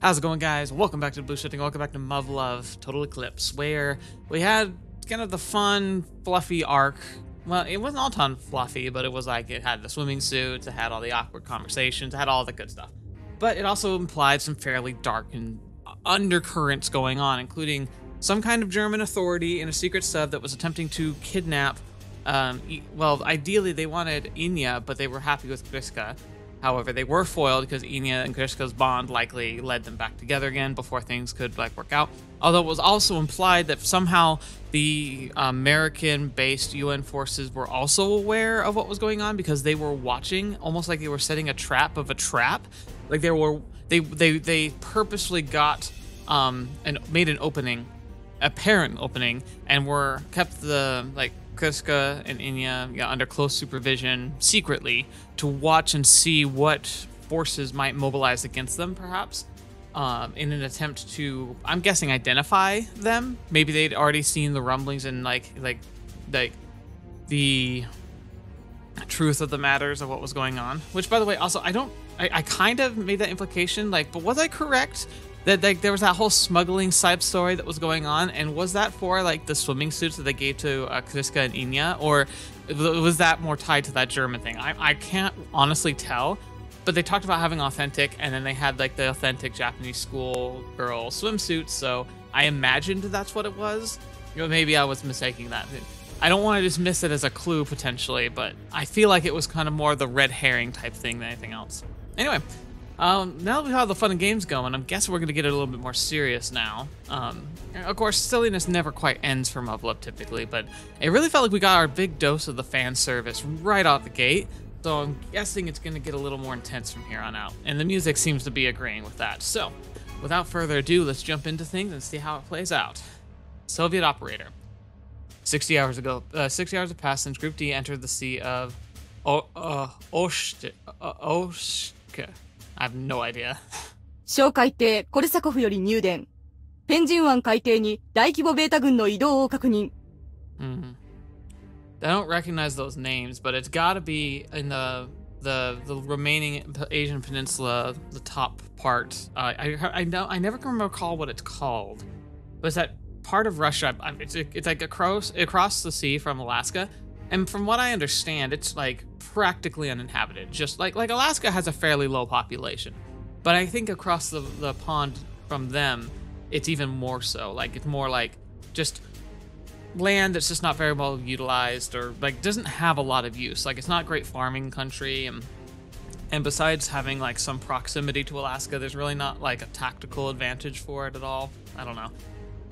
How's it going, guys? Welcome back to TheBlueShifting. Welcome back to Muv-Luv Total Eclipse, where we had kind of the fun, fluffy arc. Well, it wasn't all ton fluffy, but it was like it had the swimming suits, it had all the awkward conversations, it had all the good stuff. But it also implied some fairly dark and undercurrents going on, including some kind of German authority in a secret sub that was attempting to kidnap. Well, ideally they wanted Yuuya, but they were happy with Kriska. However, they were foiled because Yuuya and Kriska's bond likely led them back together again before things could work out. Although it was also implied that somehow the American-based UN forces were also aware of what was going on because they were watching, almost like they were setting a trap of a trap. Like they purposely got and made an opening, apparent opening, and kept the Kriska and Yuuya under close supervision secretly to watch and see what forces might mobilize against them, perhaps, in an attempt to, I'm guessing, identify them. Maybe they'd already seen the rumblings and the truth of the matters of what was going on. Which, by the way, also I kind of made that implication, but was I correct that there was that whole smuggling side story that was going on, and was that for the swimming suits that they gave to Kriska and Yuuya, or was that more tied to that German thing? I can't honestly tell, but they talked about having authentic, and then they had the authentic Japanese school girl swimsuits, so I imagined that's what it was. Maybe I was mistaking that. I don't want to dismiss it as a clue potentially, but I feel like it was kind of more the red herring type thing than anything else. Anyway. Now that we have the fun and games going, I'm guessing we're going to get a little bit more serious now. Of course, silliness never quite ends for Muv-Luv typically, but it really felt like we got our big dose of the fan service right out the gate, so I'm guessing it's going to get a little more intense from here on out, and the music seems to be agreeing with that. So, without further ado, let's jump into things and see how it plays out. Soviet operator. 60 hours ago, 60 hours have passed since Group D entered the Sea of Oshka. I have no idea. 小海底コルサコフより入電。ペンジン湾海底に大規模ベータ軍の移動を確認。I don't recognize those names, but it's got to be in the remaining Asian peninsula, the top part. I never can recall what it's called, but it's that part of Russia. It's like across the sea from Alaska. And from what I understand, it's practically uninhabited. Just like Alaska has a fairly low population, but I think across the pond from them, it's even more so. It's more just land that's just not very well utilized, or doesn't have a lot of use. It's not a great farming country, and besides having some proximity to Alaska, there's really not a tactical advantage for it at all. I don't know.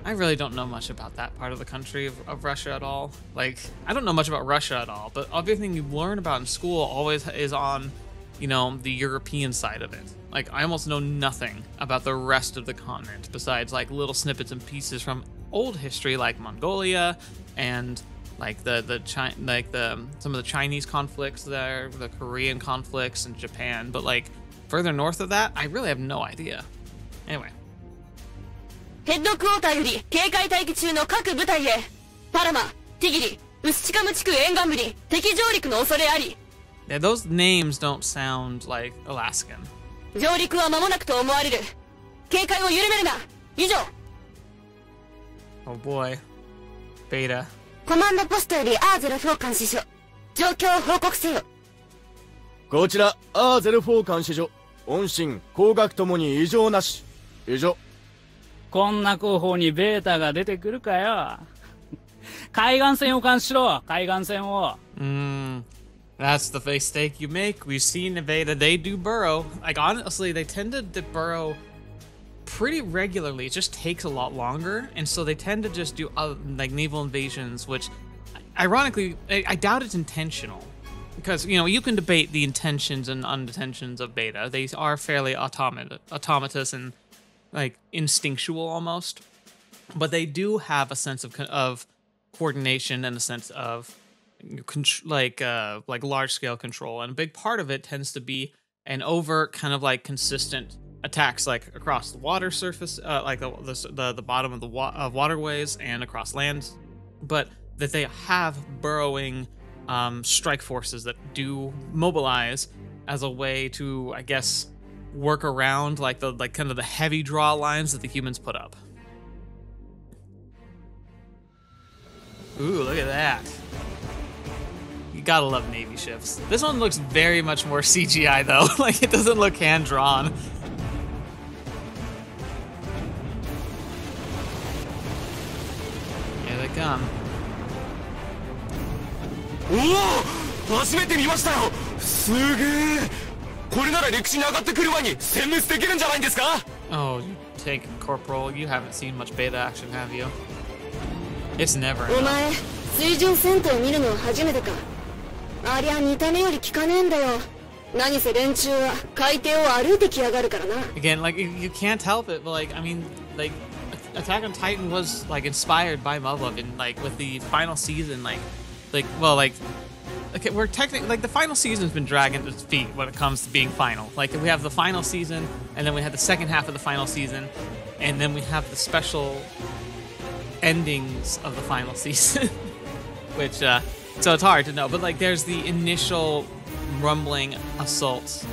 I really don't know much about that part of the country of Russia at all. I don't know much about Russia at all, but everything you learn about in school always is on, the European side of it. I almost know nothing about the rest of the continent besides little snippets and pieces from old history like Mongolia and some of the Chinese conflicts there, the Korean conflicts, and Japan. But further north of that, I really have no idea. Anyway. ヘッドクォーターより警戒待機中の各部隊へ。パラマ、ティギリ、ウスチカム地区沿岸部に敵上陸の恐れあり。Yeah, those names don't sound like Alaskan. 上陸は間もなくと思われる。警戒を緩めるな。以上。Oh boy. Beta. コマンドポストより R04 監視所。状況を報告せよ。こちら R04 監視所。音信、光学ともに異常なし。以上。こんな後方にベータが出てくるかよ。海岸線を監視しろ、海岸線を。That's the mistake you make. We've seen Invaders, they do burrow. Honestly, they tend to burrow pretty regularly. It just takes a lot longer, and so they tend to just do naval invasions, which, ironically, I doubt it's intentional. Because, you can debate the intentions and unintentions of Beta. They are fairly automatous and instinctual almost, but they do have a sense of coordination and a sense of large scale control, and a big part of it tends to be an overt kind of consistent attacks across the water surface, the bottom of the waterways and across land, but that they have burrowing strike forces that do mobilize as a way to, I guess, work around like kind of the heavy draw lines that the humans put up. Ooh, look at that. You gotta love Navy ships. This one looks very much more CGI though. Like, it doesn't look hand-drawn. Here they come. Oh! 初めて見ましたよ。すげえ。これなら陸地に上がってくる前に殲滅できるんじゃないんですか? Oh, Tank Corporal, you haven't seen much beta action, have you? It's never enough. お前、水準戦闘見るの初めてか。ありゃ見た目より効かねえんだよ。何せ連中は海底を歩いてきやがるからな。Again, like, you can't help it, but like, I mean, like, Attack on Titan was like inspired by Muv-Luv, and like with the final season, okay, we're technically, like, the final season's been dragging its feet when it comes to being final. Like, we have the final season, and then we have the second half of the final season, and then we have the special endings of the final season, which, so it's hard to know, but like, there's the initial rumbling assault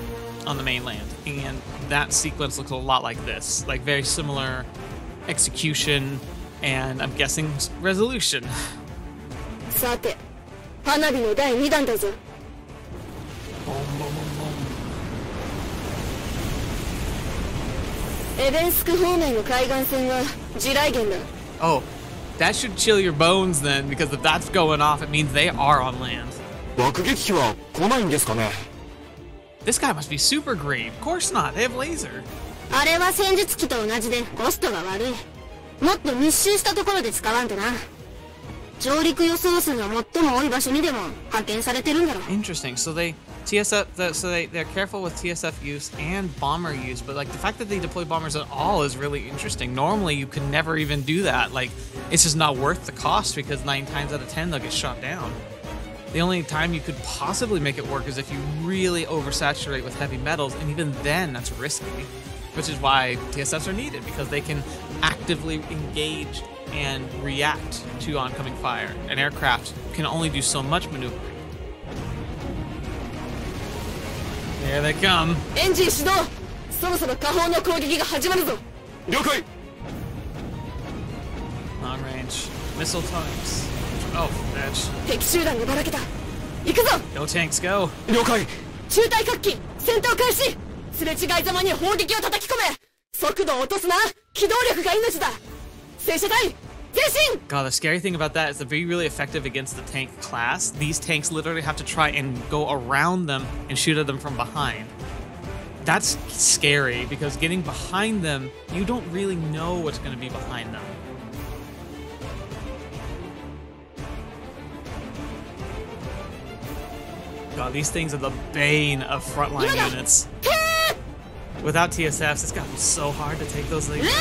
on the mainland, and that sequence looks a lot like this, like very similar execution, and I'm guessing resolution. さて、花火の第2弾だぞ。エベンスク方面の海岸線は地雷原だ。Oh, that should chill your bones then, because if that's going off, it means they are on land. 爆撃機は来ないんですかね? This guy must be super green. Of course not. They have laser. あれは戦術機と同じでコストが悪い。もっと密集したところで使わんとな。上陸予想数が最も多い場所にでも派遣されてるんだろ。Interesting. So they're careful with TSF use and bomber use, but like the fact that they deploy bombers at all is really interesting. Normally you could never even do that. Like, it's just not worth the cost because 9 times out of 10 they'll get shot down. The only time you could possibly make it work is if you really oversaturate with heavy metals, and even then that's risky. Which is why TSFs are needed, because they can actively engage and react to oncoming fire. An aircraft can only do so much maneuvering. Here they come. エンジン始動。そろそろ下方の攻撃が始まるぞ。了解。 Long range missile tanks. Oh, bitch. 敵集団がばらけた。行くぞ。 Go tanks, go. 了解。中隊各機戦闘開始。すれ違いざまに砲撃を叩き込め。速度を落とすな。機動力が命だ。戦車隊前進。 God, the scary thing about that is to be really effective against the tank class, these tanks literally have to try and go around them and shoot at them from behind. That's scary, because getting behind them, you don't really know what's going to be behind them. God, these things are the bane of frontline units. Without TSFs, it's gotten so hard to take those things out.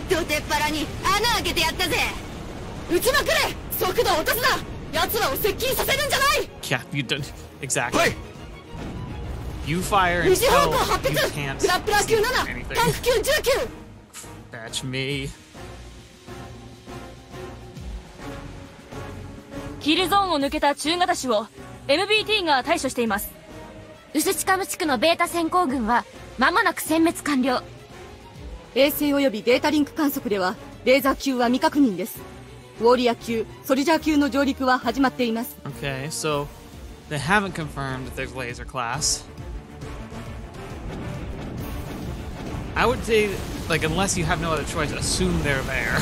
どてっぱらに穴開けてやったぜ。撃ちまくれ。速度を落とすな。奴らを接近させるんじゃない。 Yeah, you don't. Exactly. You fire until 西方向 you 発筆。 can't グラップラー級 see 7、タン anything. ク級19。 That's me. キルゾーンを抜けた中型種を MBT が対処しています。薄地ム地区のベータ先行軍は間もなく殲滅完了。衛星及びデータリンク観測ではレーザー級は未確認です。ウォーリアー級、ソルジャー級の上陸は始まっています。 Okay, so they haven't confirmed that there's laser class. I would say, like, unless you have no other choice, assume they're there.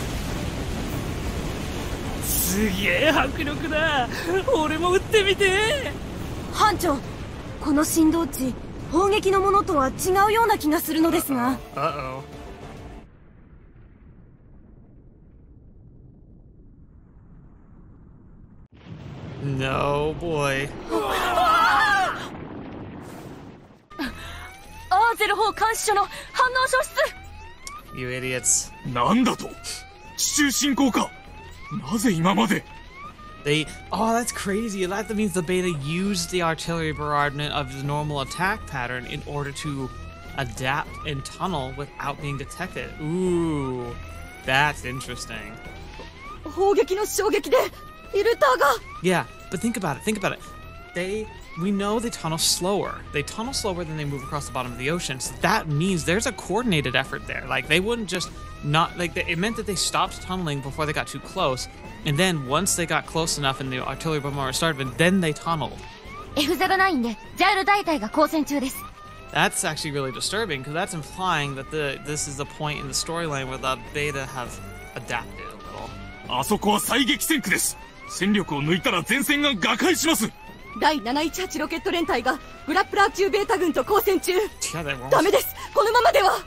すげえ迫力だ。俺も撃ってみて。班長、この振動値、砲撃のものとは違うような気がするのですが。Uh-oh. No, boy. アーゼル砲監視所の反応消失。 You idiots. なんだと？地中侵攻か。なぜ今まで？ Oh, that's crazy. That means the beta used the artillery bombardment of the normal attack pattern in order to adapt and tunnel without being detected. Ooh, that's interesting. 砲撃の衝撃でフィルターが。 Yeah, but think about it. we know they tunnel slower. They tunnel slower than they move across the bottom of the ocean. So that means there's a coordinated effort there. Like, they wouldn't just not, like, it meant that they stopped tunneling before they got too close. And then once they got close enough and the artillery bombardment started, then they tunneled. F09 でジャイル大隊が交戦中です。 That's actually really disturbing, because that's implying that this is the point in the storyline where the beta have adapted a little. あそこは最激戦区です。戦力を抜いたら前線が瓦解します。第718ロケット連隊がグラップラー級ベータ軍と交戦中。ダメです。このままでは。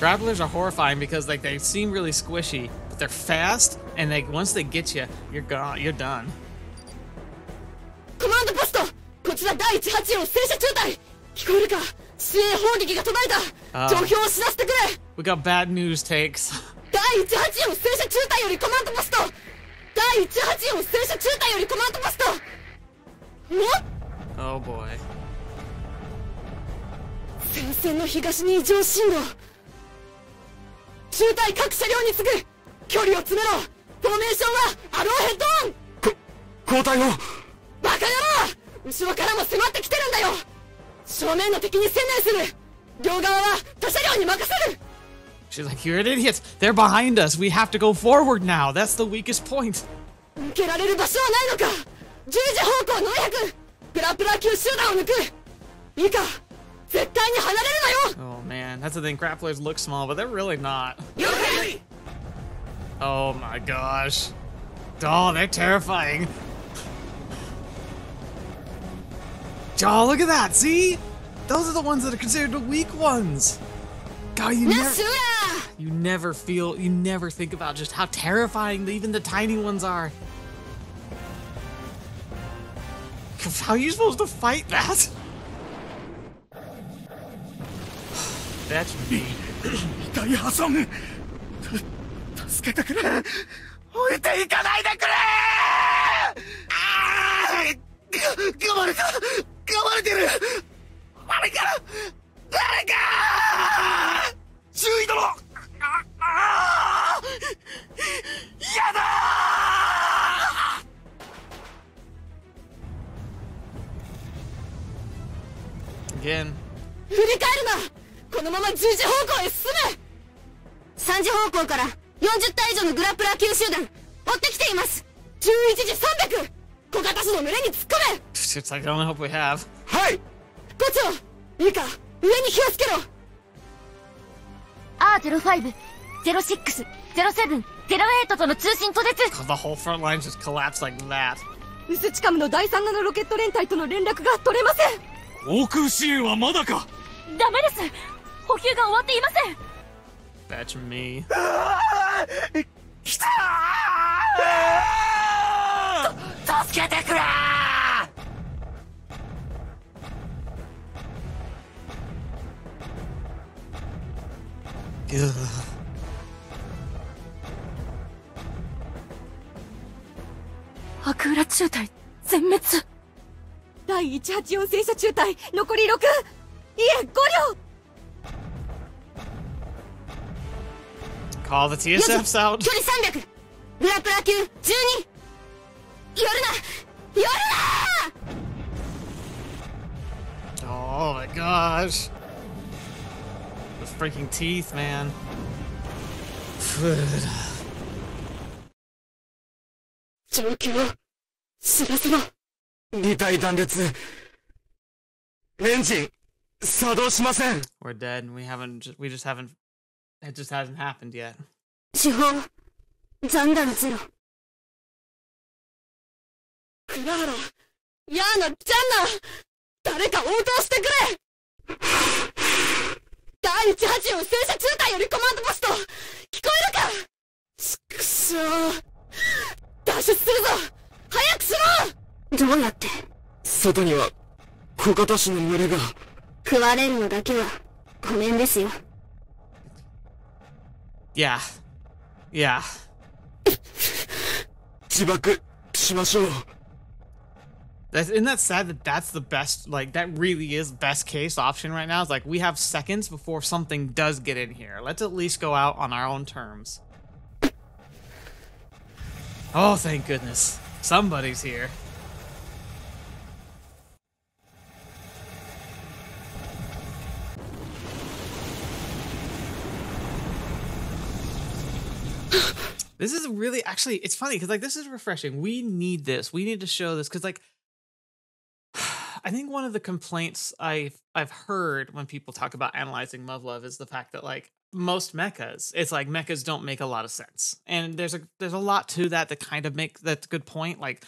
Grapplers are horrifying because like they seem really squishy, but they're fast, and once they get you, you're gone. You're done. コマンドポスト、こちら第184戦車中隊。聞こえるか？支援砲撃が途絶えた。状況を知らせてくれ。We got bad news takes. 第184戦車中隊よりコマンドポスト。第184戦車中隊よりコマンドポスト。Oh boy. 戦線の東に異常進路。中隊各車両に次ぐ。距離を詰めろ。フォーメーションはアローヘッドオン。交代を。バカ野郎、後ろからも迫ってきてるんだよ。正面の敵に専念する。両側は他車両に任せる。 She's like, you're an idiot. They're behind us. We have to go forward now. That's the weakest point. 抜けられる場所はないのか。10時方向700。グラップラー級集団を抜く。いいか、絶対に離れるなよ。 Oh man, that's the thing. Grapplers look small, but they're really not. Oh my gosh. Oh, they're terrifying. Oh, look at that. See? Those are the ones that are considered the weak ones. God, you never think about just how terrifying even the tiny ones are. How are you supposed to fight that? That's me. 痛い破損。助けてくれ。置いていかないでくれ。噛まれた。噛まれてる。誰か。注意だろ。やだ。Again. 振り返るな。このまま10時方向へ進め。3時方向から40体以上のグラップラー級集団追ってきています。11時300。小型種の群れに突っ込め。 It's like the only hope we have. はい。ご長、いいか、上に気をつけろ。R05、06、07、08との通信途絶。 The whole front line just collapsed like that. ウスチカムの第3ナノロケット連隊との連絡が取れません。航空支援はまだか。ダメです。補給が終わっていません。 That's me. 来たー。助けてくれー。アクーラ中隊全滅。第184戦車中隊残り6、いえ5両。 Call the TSFs out. 距離300。グラップラー級12。寄るな。 Oh my gosh. Those freaking teeth, man. 状況を知らせろ。2体断裂。エンジン作動しません。 We're dead. We just haven't. It just hasn't happened yet. 地方残弾ゼロ。倉原、ヤーナ、ジャンナ、誰か応答してくれ。第184戦車中隊よりコマンドポスト、聞こえるか。ちくしょう。脱出するぞ。早くしろ。どうやって。外には小型種の群れが。食われるのだけはごめんですよ。Yeah. Yeah. 自爆しましょう。 Isn't that sad that that's the best, like, that really is best case option right now? It's like, we have seconds before something does get in here. Let's at least go out on our own terms. Oh, thank goodness. Somebody's here. This is really, actually, it's funny because like this is refreshing. We need this. We need to show this because like I think one of the complaints I've heard when people talk about analyzing Muv-Luv is the fact that like most mechas, it's like mechas don't make a lot of sense, and there's a lot to that kind of make that's a good point. Like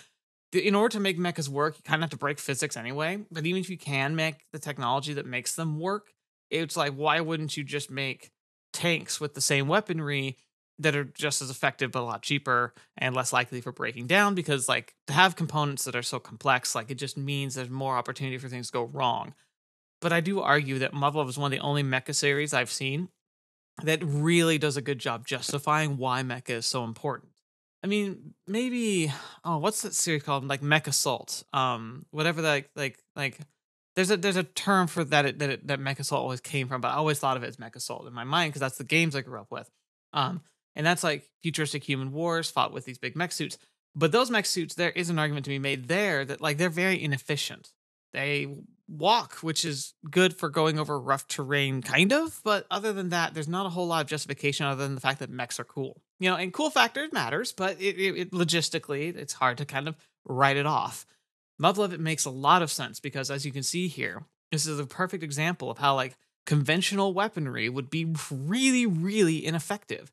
in order to make mechas work, you kind of have to break physics anyway. But even if you can make the technology that makes them work, it's like why wouldn't you just make tanks with the same weaponry that are just as effective but a lot cheaper and less likely for breaking down? Because like to have components that are so complex, like it just means there's more opportunity for things to go wrong. But I do argue that Muv-Luv is one of the only mecha series I've seen that really does a good job justifying why mecha is so important. I mean, maybe what's that series called? Like Mech Assault. Whatever like there's a term for that that Mech Assault always came from, but I always thought of it as Mech Assault in my mind because that's the games I grew up with. And that's like futuristic human wars fought with these big mech suits. But those mech suits, there is an argument to be made there that like they're very inefficient. They walk, which is good for going over rough terrain, kind of. But other than that, there's not a whole lot of justification other than the fact that mechs are cool. You know, and cool factor matters, but it logistically, it's hard to kind of write it off. Muv-Luv, it makes a lot of sense because as you can see here, this is a perfect example of how like conventional weaponry would be really, really ineffective.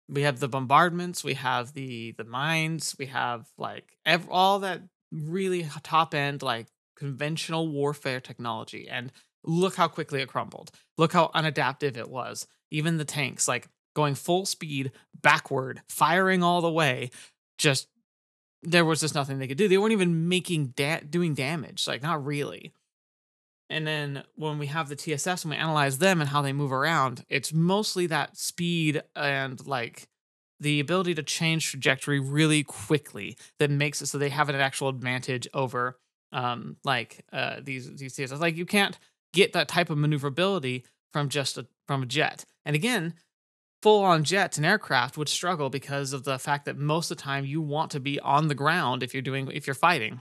We have the bombardments, we have the mines, we have like all that really top end like conventional warfare technology, and look how quickly it crumbled. Look how unadaptive it was. Even the tanks, like going full speed backward, firing all the way, just there was just nothing they could do. They weren't even doing damage, like not really. And then when we have the TSFs and we analyze them and how they move around, it's mostly that speed and like the ability to change trajectory really quickly that makes it so they have an actual advantage over these TSFs. Like you can't get that type of maneuverability from just from a jet. And again, full-on jets and aircraft would struggle because of the fact that most of the time you want to be on the ground if you're fighting.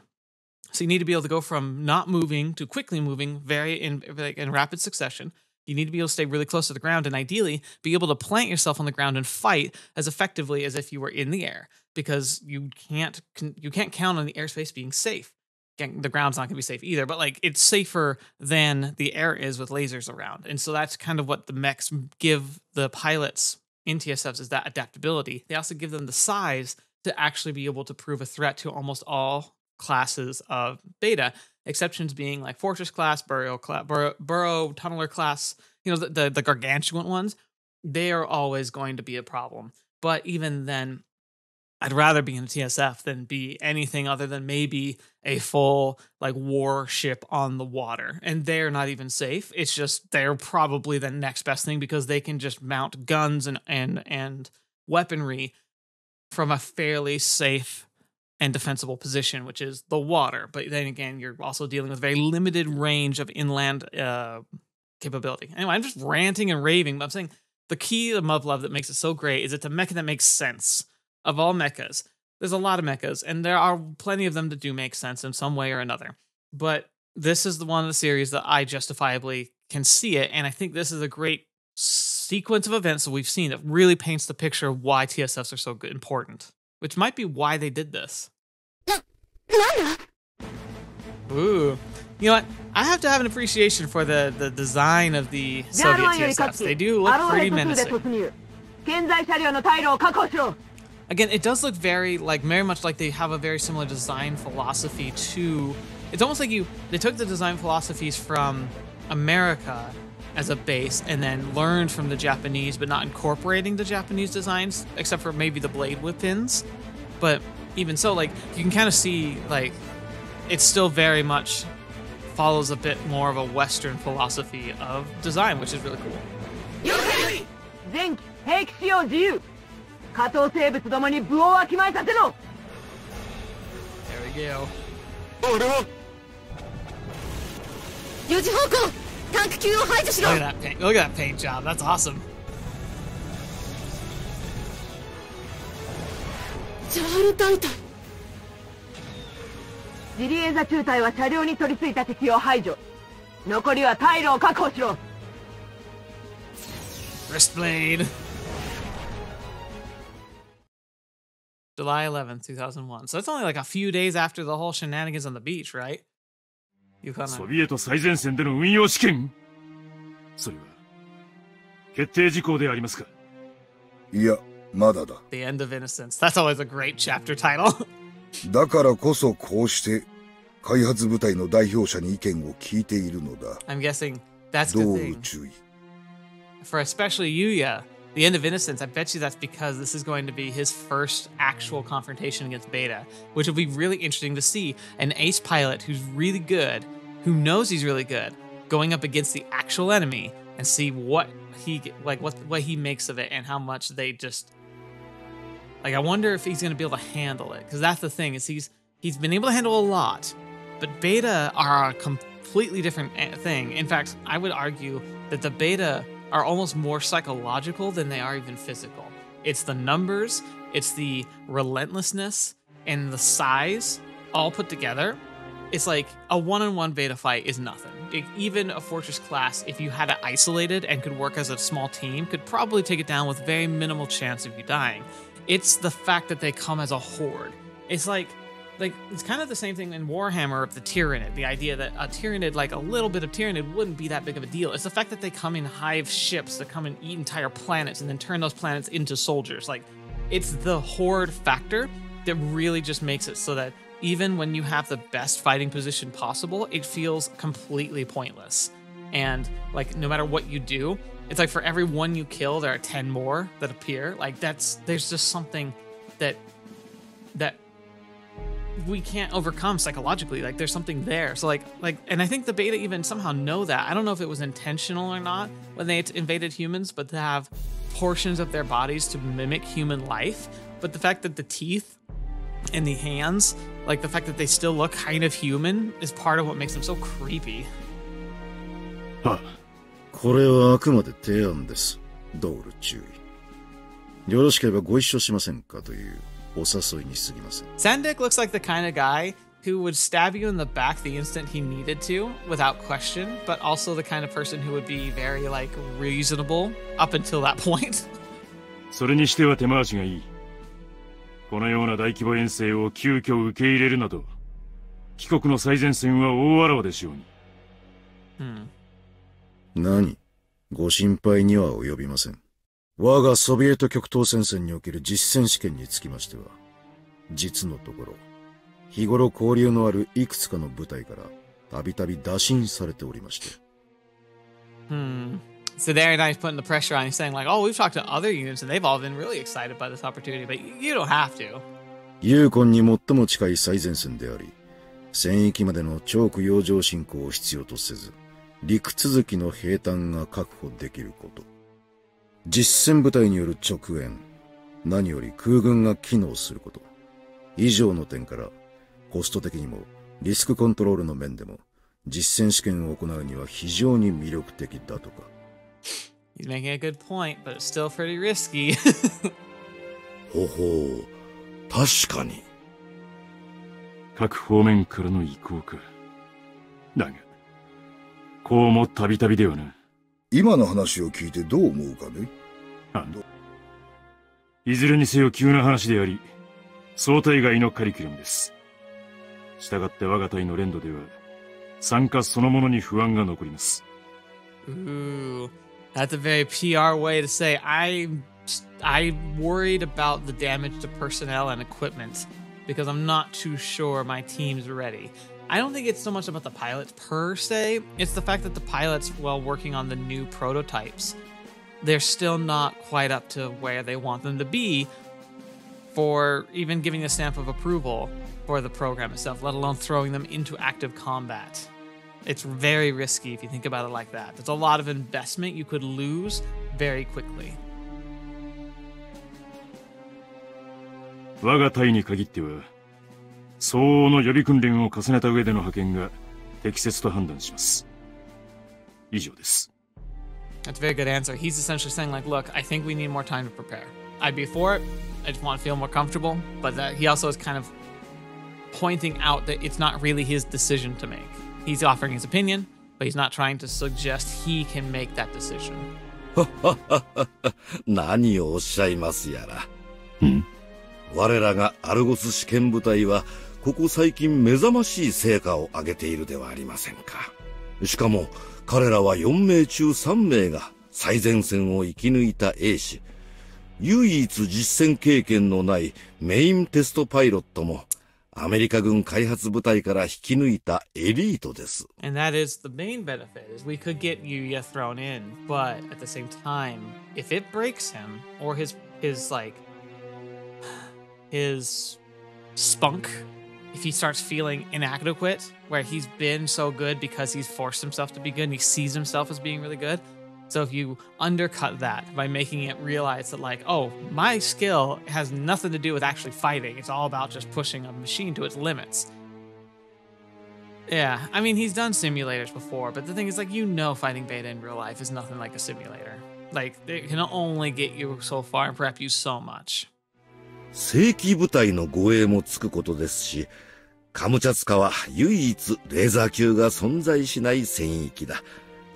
So you need to be able to go from not moving to quickly moving in rapid succession. You need to be able to stay really close to the ground and ideally be able to plant yourself on the ground and fight as effectively as if you were in the air, because you can't count on the airspace being safe. Again, the ground's not going to be safe either, but like it's safer than the air is with lasers around. And so that's kind of what the mechs give the pilots in TSFs is that adaptability. They also give them the size to actually be able to prove a threat to almost all classes of beta, exceptions being like Fortress class, Burrow Tunneler class, you know, the gargantuan ones. They are always going to be a problem. But even then, I'd rather be in a TSF than be anything other than maybe a full like warship on the water. And they're not even safe. It's just they're probably the next best thing because they can just mount guns and weaponry from a fairly safe and defensible position, which is the water. But then again, you're also dealing with very limited range of inland capability. Anyway, I'm just ranting and raving, but I'm saying the key to Muv-Luv that makes it so great is it's a mecha that makes sense. Of all mechas, there's a lot of mechas, and there are plenty of them that do make sense in some way or another. But this is the one of the series that I justifiably can see it, and I think this is a great sequence of events that we've seen that really paints the picture of why TSFs are so good, important, which might be why they did this. Ooh. You know what? I have to have an appreciation for the design of the Soviet TSFs. They do look pretty menacing. Again, it does look very much like they have a very similar design philosophy to... It's almost like they took the design philosophies from America as a base and then learned from the Japanese, but not incorporating the Japanese designs, except for maybe the blade whip pins. But even so, like, you can kind of see, like, it still very much follows a bit more of a Western philosophy of design, which is really cool. There we go. Look at that paint job. That's awesome. ジリエーザ中隊は車両に取り付いた敵を排除。残りは退路を確保しろ。Wristblade. July 11th, 2001. So it's only like a few days after the whole shenanigans on the beach, right? You kind of... ソビエト最前線での運用試験。それは決定事項でありますか。いや、まだだ。The End of Innocence. That's always a great chapter title. だからこそこうして開発部隊の代表者に意見を聞いているのだ。I'm guessing that's the どう thing. 注意。For especially Yuuya, The End of Innocence, I bet you that's because this is going to be his first actual confrontation against Beta, which will be really interesting to see an ace pilot who's really good, who knows he's really good, going up against the actual enemy and see what he what he makes of it and how much they just like. I wonder if he's going to be able to handle it, because that's the thing, is he's been able to handle a lot, but Beta are a completely different thing. In fact, I would argue that the Beta are almost more psychological than they are even physical. It's the numbers, it's the relentlessness, and the size all put together. It's like a one-on-one Beta fight is nothing. Even a Fortress class, if you had it isolated and could work as a small team, could probably take it down with very minimal chance of you dying. It's the fact that they come as a horde. It's like it's kind of the same thing in Warhammer of the Tyranid. The idea that a Tyranid, like a little bit of Tyranid, wouldn't be that big of a deal. It's the fact that they come in hive ships that come and eat entire planets and then turn those planets into soldiers. Like, it's the horde factor that really just makes it so that even when you have the best fighting position possible, it feels completely pointless. And like, no matter what you do, it's like for every one you kill, there are 10 more that appear. Like, there's just something that we can't overcome psychologically. Like, there's something there. So like, and I think the Beta even somehow know that. I don't know if it was intentional or not when they invaded humans, but to have portions of their bodies to mimic human life. But the fact that the teeth and the hands, like the fact that they still look kind of human, is part of what makes them so creepy. これはあくまで提案です。ドール注意。よろしければご一緒しませんかというお誘いに過ぎません。Sandik looks like the kind of guy who would stab you in the back the instant he needed to, without question, but also the kind of person who would be very, like, reasonable up until that point. それにしては手回しがいい。このような大規模遠征を急遽受け入れるなど、帰国の最前線は大あらわでしょうに。何？ご心配には及びません。我がソビエト極東戦線における実戦試験につきましては、実のところ、日頃交流のあるいくつかの部隊からたびたび打診されておりまして。So there, now he's putting the pressure on. He's saying like, oh, we've talked to other units and they've all been really excited by this opportunity, but you don't have to. ユーコンに最も近い最前線であり、戦域までの長期洋上侵攻を必要とせず、陸続きの兵站が確保できること。実戦部隊による直縁、何より空軍が機能すること。以上の点から、コスト的にもリスクコントロールの面でも、実戦試験を行うには非常に魅力的だとか。He's making a good point, but it's still pretty risky. ほほう、確かに。各方面からの意向か。だが、こうもたびたびではな。今の話を聞いてどう思うかね。いずれにせよ急な話であり、想定外のカリキュラムです。したがって我が隊の連動では、参加そのものに不安が残ります。Ooh, that's a very PR way to say I'm worried about the damage to personnel and equipment because I'm not too sure my team's ready. I don't think it's so much about the pilots per se. It's the fact that the pilots, while working on the new prototypes, they're still not quite up to where they want them to be for even giving a stamp of approval for the program itself, let alone throwing them into active combat. It's very risky if you think about it like that. There's a lot of investment you could lose very quickly. 我が隊に限っては、相応の予備訓練を重ねた上での派遣が適切と判断します。以上です。That's a very good answer. He's essentially saying like, look, I think we need more time to prepare. I'd be for it. I just want to feel more comfortable. But he also is kind of pointing out that it's not really his decision to make. He's offering his opinion, but he's not trying to suggest he can make that decision. 何をおっしゃいますやら。我らがアルゴス試験部隊はここ最近目覚ましい成果を上げているではありませんか。しかも彼らは4名中3名が最前線を生き抜いた英士。唯一実戦経験のないメインテストパイロットもアメリカ軍開発部隊から引き抜いたエリートです。And that is the main benefit, is we could get Yuuya thrown in, but at the same time, if it breaks him, or his spunk, if he starts feeling inadequate, where he's been so good because he's forced himself to be good and he sees himself as being really good. So if you undercut that by making it realize that, like, oh, my skill has nothing to do with actually fighting. It's all about just pushing a machine to its limits. Yeah, I mean, he's done simulators before, but the thing is, like, fighting beta in real life is nothing like a simulator. Like, it can only get you so far and prep you so much. 正規部隊の護衛もつくことですし、カムチャツカは唯一レーザー級が存在しない戦域だ。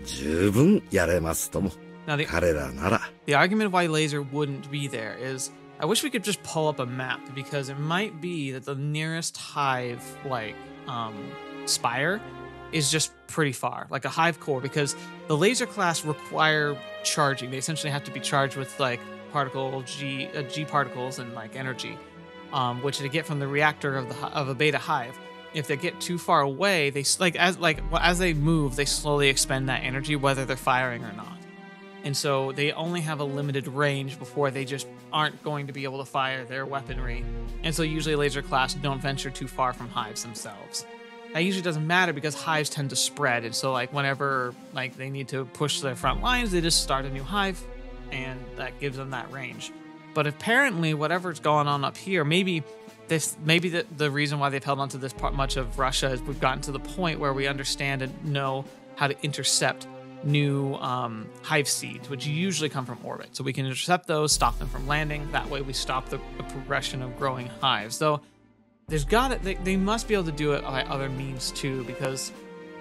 十分やれますとも。彼らなら。The argument of why laser wouldn't be there is, I wish we could just pull up a map, because it might be that the nearest hive, spire is just pretty far, like a hive core, because the laser class require charging. They essentially have to be charged with G particles and energy, which they get from the reactor of a beta hive. If they get too far away, they as they move, they slowly expend that energy, whether they're firing or not. And so they only have a limited range before they just aren't going to be able to fire their weaponry. And so usually laser class don't venture too far from hives themselves. That usually doesn't matter because hives tend to spread. And so whenever they need to push their front lines, they just start a new hive, and that gives them that range. But apparently whatever's going on up here, maybe the reason why they've held on to this much of Russia is we've gotten to the point where we understand and know how to intercept new hive seeds, which usually come from orbit. So we can intercept those, stop them from landing. That way we stop the progression of growing hives. Though they must be able to do it by other means too, because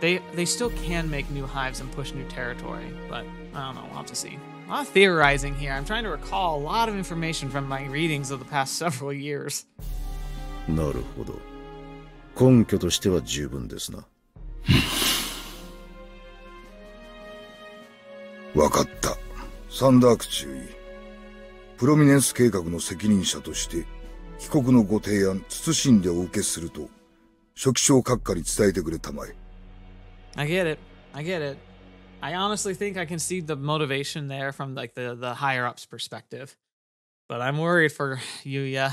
they still can make new hives and push new territory. But I don't know, we'll have to see. A lot of theorizing here. I'm trying to recall a lot of information from my readings of the past several years. なるほど。根拠としては十分ですな。わかった。サンダーク中尉。プロミネンス計画の責任者として、帰国のご提案、謹んでお受けすると、初期省閣下に伝えてくれたまえ。I get it. I honestly think I can see the motivation there from the higher ups perspective. But I'm worried for Yuuya.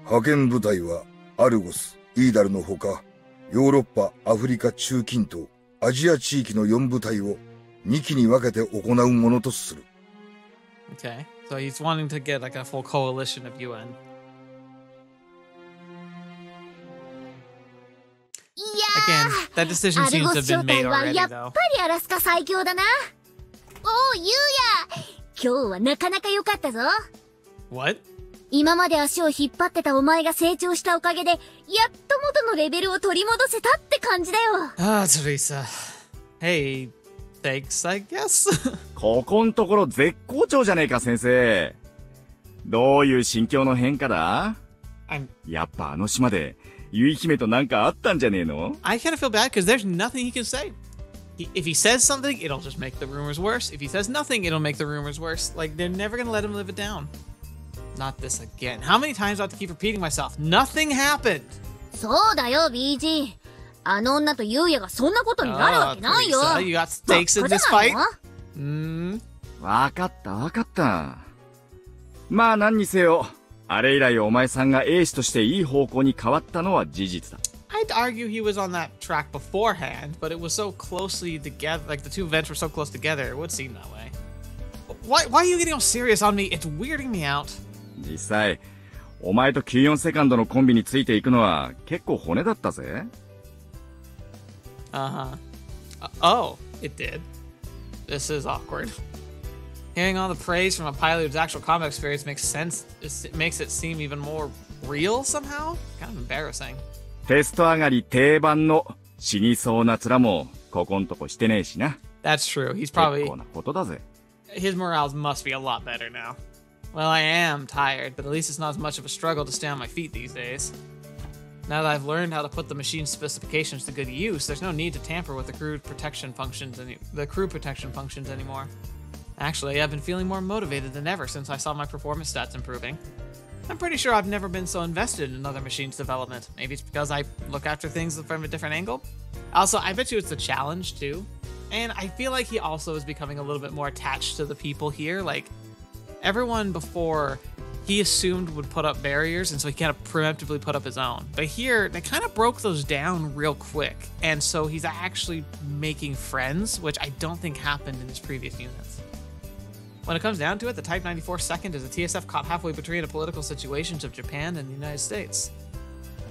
派遣部隊はアルゴス、イーダルのほか、ヨーロッパ、アフリカ中近東、アジア地域の4部隊を2機に分けて行うものとする。Okay, so he's wanting to get a full coalition of UN. Again, that decision seems to have been made already, though. やっぱりアラスカ最強だな。おう、ユーヤ、今日はなかなか良かったぞ。What? 今まで足を引っ張ってたお前が成長したおかげで、やっと元のレベルを取り戻せたって感じだよ。Teresa. Hey, thanks, I guess. ここんところ絶好調じゃねえか、先生。どういう心境の変化だ？やっぱあの島で、ユイ姫となんかあったんじゃねえの？ I kind of feel bad because there's nothing he can say. If he says something, it'll just make the rumors worse. If he says nothing, it'll make the rumors worse. They're never gonna let him live it down. Not this again. How many times do I have to keep repeating myself? Nothing happened. そうだよ、BG。あの女とユーヤがそんなことになるわけないよ。Teresa, you got stakes in this fight? わかった。まあ何にせよ、あれ以来お前さんがエースとしていい方向に変わったのは事実だ。I'd argue he was on that track beforehand, but it was so closely together, the two events were so close together, it would seem that way. Why are you getting all serious on me? It's weirding me out. 実際、お前と94セカンドのコンビについていくのは結構骨だったぜ。Oh, it did. This is awkward. Hearing all the praise from a pilot whose actual combat experience makes sense. It makes it seem even more real somehow? Kind of embarrassing. テスト上がり定番の死にそうな面もここんとこしてねえしな。That's true. He's probably... 結構なことだぜ。His morale must be a lot better now. Well, I am tired, but at least it's not as much of a struggle to stay on my feet these days. Now that I've learned how to put the machine's specifications to good use, there's no need to tamper with the crew protection functions anymore. Actually, I've been feeling more motivated than ever since I saw my performance stats improving. I'm pretty sure I've never been so invested in another machine's development. Maybe it's because I look after things from a different angle. Also, I bet you it's a challenge too. And I feel like he also is becoming a little bit more attached to the people here. Like, everyone before, he assumed would put up barriers, and so he kind of preemptively put up his own. But here, they kind of broke those down real quick. And so he's actually making friends, which I don't think happened in his previous units. When it comes down to it, the Type 94 2nd is a TSF caught halfway between the political situations of Japan and the United States.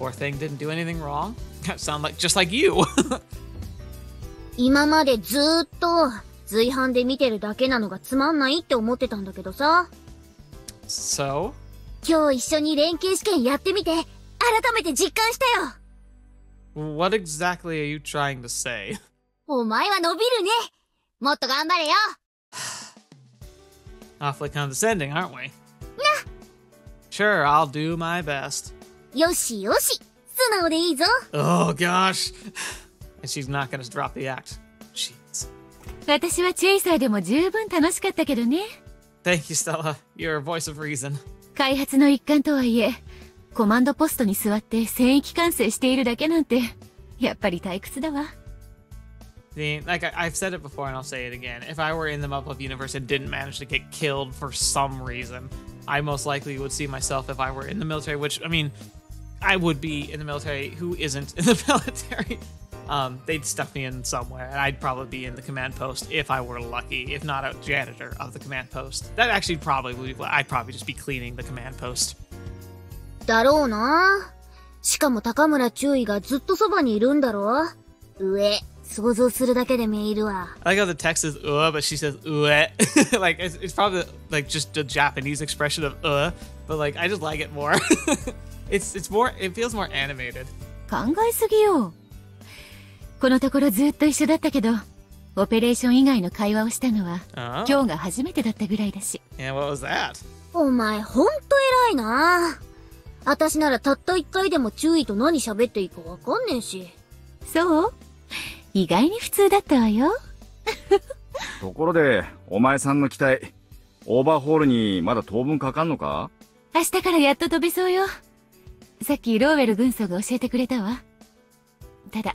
Poor thing didn't do anything wrong. Sound like just like you. 今までずーっと随伴で見てるだけなのがつまんないって思ってたんだけどさ。So? 今日一緒に連携試験やってみて改めて実感したよ。What exactly are you trying to say? お前は伸びるね。もっと頑張れよ。Awfully condescending, aren't we? な。Sure, I'll do my best. よしよし。素直でいいぞ。Oh gosh. And she's not gonna drop the act. Jeez. 私はチェイサーでも十分楽しかったけどね。Thank you, Stella. You're a voice of reason. 開発の一環とはいえ、コマンドポストに座って戦域管制しているだけなんて、やっぱり退屈だわ。Like I've said it before and I'll say it again. If I were in the Muv-Luv universe and didn't manage to get killed for some reason, I most likely would see myself if I were in the military, which, I mean, I would be in the military. Who isn't in the military? They'd stuff me in somewhere, and I'd probably be in the command post if I were lucky, if not a janitor of the command post. That actually probably would be, I'd probably just be cleaning the command post. だろうな。しかも高村中尉がずっとそばにいるんだろ。上。想像するだけで見えるわ。I like how the text is but she says like it's probably like just a Japanese expression of but like I just like it more. it's more, it feels more animated. 考えすぎよ。このところずっと一緒だったけど、オペレーション以外の会話をしたのは、今日が初めてだったぐらいだし。Yeah, what was that? お前ほんと偉いな。私ならたった一回でも注意と何喋っていいかわかんねえし。そう？意外に普通だったわよ。ところで、お前さんの機体、オーバーホールにまだ当分かかんのか？明日からやっと飛べそうよ。さっきローウェル軍曹が教えてくれたわ。ただ、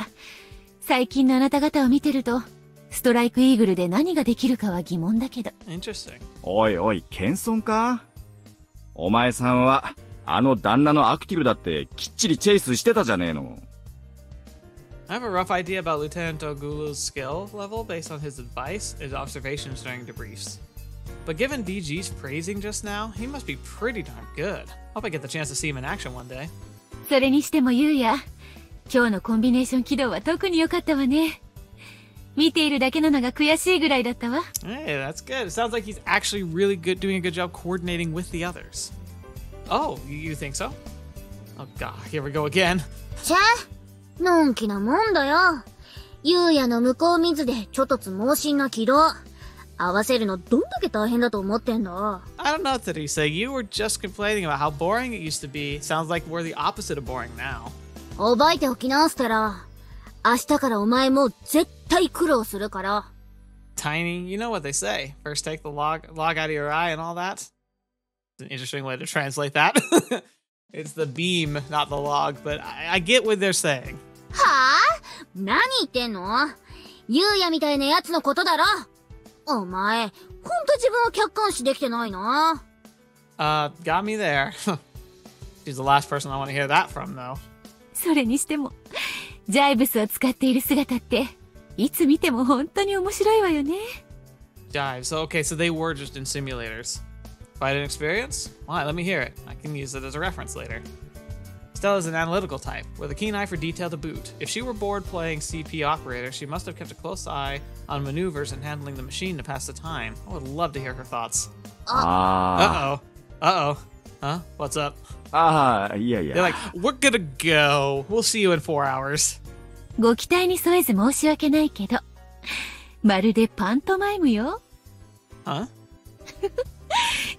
最近のあなた方を見てると、ストライクイーグルで何ができるかは疑問だけど。Interesting. おいおい、謙遜か？お前さんは、あの旦那のアクティブだってきっちりチェイスしてたじゃねえの。I have a rough idea about Lieutenant Ogulu's skill level based on his advice and observations during debriefs. But given DG's praising just now, he must be pretty darn good. Hope I get the chance to see him in action one day. それにしてもユウヤ、今日のコンビネーション起動は特に良かったわね。見ているだけなのが悔しいぐらいだったわ。Hey, that's good. It sounds like he's actually really good, doing a good job coordinating with the others. Oh, you think so? Oh god, here we go again. チェ？のんきなもんだよ。ユウヤの向こう水でちょっとつ猛進な軌道。合わせるのどんだけ大変だと思ってんだ。I don't know, Teresa. You were just complaining about how boring it used to be. Sounds like we're the opposite of boring now. 覚えておきな、ステラ。明日からお前も絶対苦労するから。Tiny, you know what they say. First take the log out of your eye and all that. It's an interesting way to translate that. It's the beam, not the log, but I get what they're saying. はぁ？何言ってんの？ユウヤみたいなやつのことだろ。お前、ほんと自分を客観視できてないな。Got me there. She's the last person I want to hear that from, though. それにしても、ジャイブスを使っている姿って、いつ見ても本当に面白いわよね。Jive. So, okay, so they were just in simulators. Quite an experience? Why, let me hear it. I can use it as a reference later. Stella's an analytical type, with a keen eye for detail to boot. If she were bored playing CP operator, she must have kept a close eye on maneuvers and handling the machine to pass the time. I would love to hear her thoughts. Uh-oh. Huh? What's up?いやいや。 They're like, we're gonna go. We'll see you in 4 hours. ご期待に添えず申し訳ないけど、まるでパントマイムよ。Huh?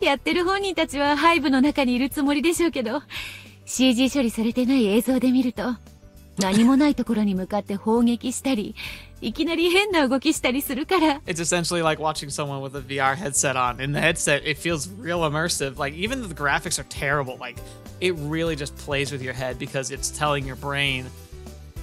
やってる本人たちはハイブの中にいるつもりでしょうけど、CG 処理されてない映像で見ると、何もないところに向かって砲撃したり、いきなり変な動きしたりするから。It's essentially like watching someone with a VR headset on. In the headset, it feels real immersive. Like, even though the graphics are terrible, like, it really just plays with your head because it's telling your brain,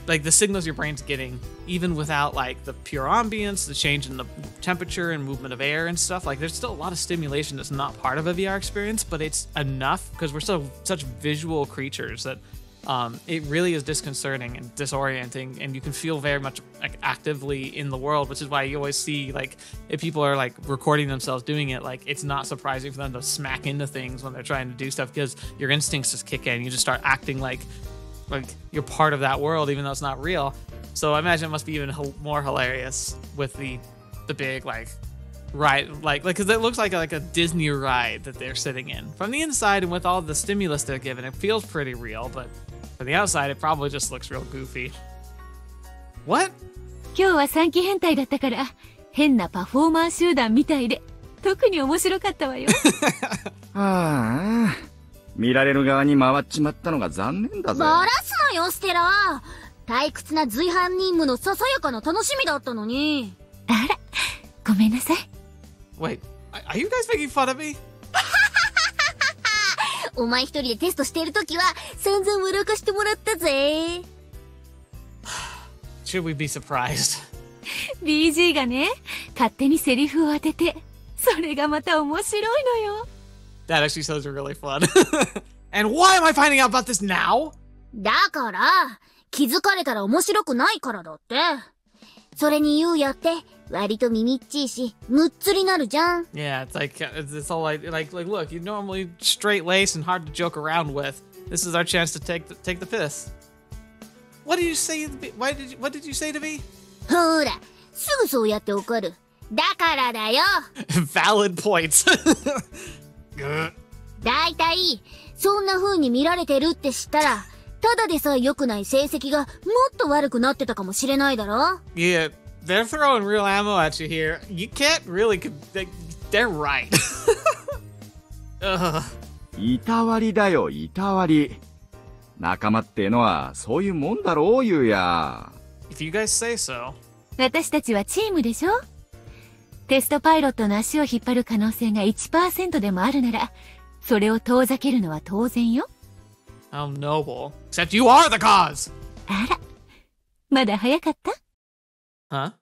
like, the signals your brain's getting, even without, like, the pure ambience, the change in the temperature and movement of air and stuff. Like, there's still a lot of stimulation that's not part of a VR experience, but it's enough because we're still such visual creatures that it really is disconcerting and disorienting, and you can feel very much like actively in the world, which is why you always see, like, if people are like recording themselves doing it, like, it's not surprising for them to smack into things when they're trying to do stuff because your instincts just kick in. You just start acting like you're part of that world, even though it's not real. So I imagine it must be even more hilarious with the big like ride, like because it looks like a Disney ride that they're sitting in from the inside, and with all the stimulus they're given, it feels pretty real, but from the outside it probably just looks real goofy. What? 今日は3期変態だったから、変なパフォーマー集団みたいで、特に面白かったわよ。見られる側に回っちまったのが残念だぜ。バラすなよ、ステラ。退屈な随伴任務のささやかな楽しみだったのに。あら、ごめんなさい。Wait, are you guys making fun of me? お前一人でテストしているときは散々笑かしてもらったぜ。Should we be surprised? BG がね、勝手にセリフを当てて、それがまた面白いのよ。That actually sounds really fun. And why am I finding out about this now? だから、気づかれたら面白くないからだって。それにユーヤって割と耳っちいし、むっつりなるじゃん。Yeah, it's all like look, you're normally straight laced and hard to joke around with. This is our chance to take the piss. What did you say? What did you say to me? ほら、すぐそうやって怒る。だからだよ。Valid points. だいたい、そんな風に見られてるって知ったら、ただでさえ良くない成績がもっと悪くなってたかもしれないだろ。Yeah, they're throwing real ammo at you here. You can't really. They're right. いたわりだよ、いたわり。仲間ってのはそういうもんだろう、ゆうや。If you guys say so. 私たちはチームでしょ？テストパイロットの足を引っ張る可能性が 1% でもあるなら、それを遠ざけるのは当然よ。How noble. Except you are the cause! あら、まだ早かった？ Huh?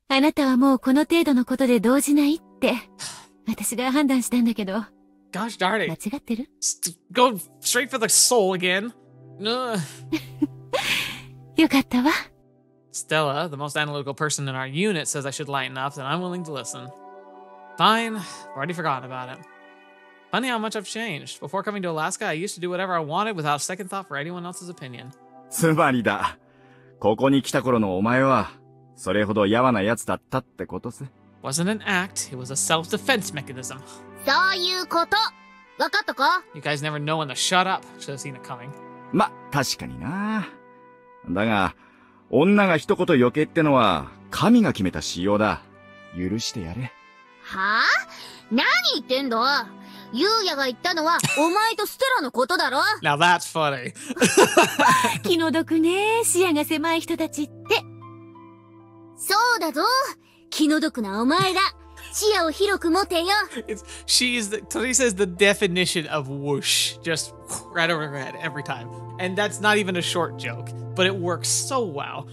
あなたはもうこの程度のことで動じないって、私が判断したんだけど。Gosh darn it. 間違ってる？ Go straight for the soul again. よかったわ。Stella, the most analytical person in our unit, says I should lighten up, and I'm willing to listen. Fine. I've already forgotten about it. Funny how much I've changed. Before coming to Alaska, I used to do whatever I wanted without second thought for anyone else's opinion. つまりだ。ここに来た頃のお前は、それほどやわな奴だったってことさ。Wasn't an act, it was a self-defense mechanism. そういうこと。わかったか？ You guys never know when to shut up. Should have seen it coming. ま、確かにな。だが、女が一言余計ってのは、神が決めた仕様だ。許してやれ。はぁ？何言ってんだ？ユーヤが言ったのは、お前とステラのことだろ。Now that's funny. 気の毒ね、視野が狭い人たちって。そうだぞ。気の毒なお前ら。視野を広く持てよ。Teresa is the definition of whoosh. Just right over her head every time. And that's not even a short joke, but it works so well.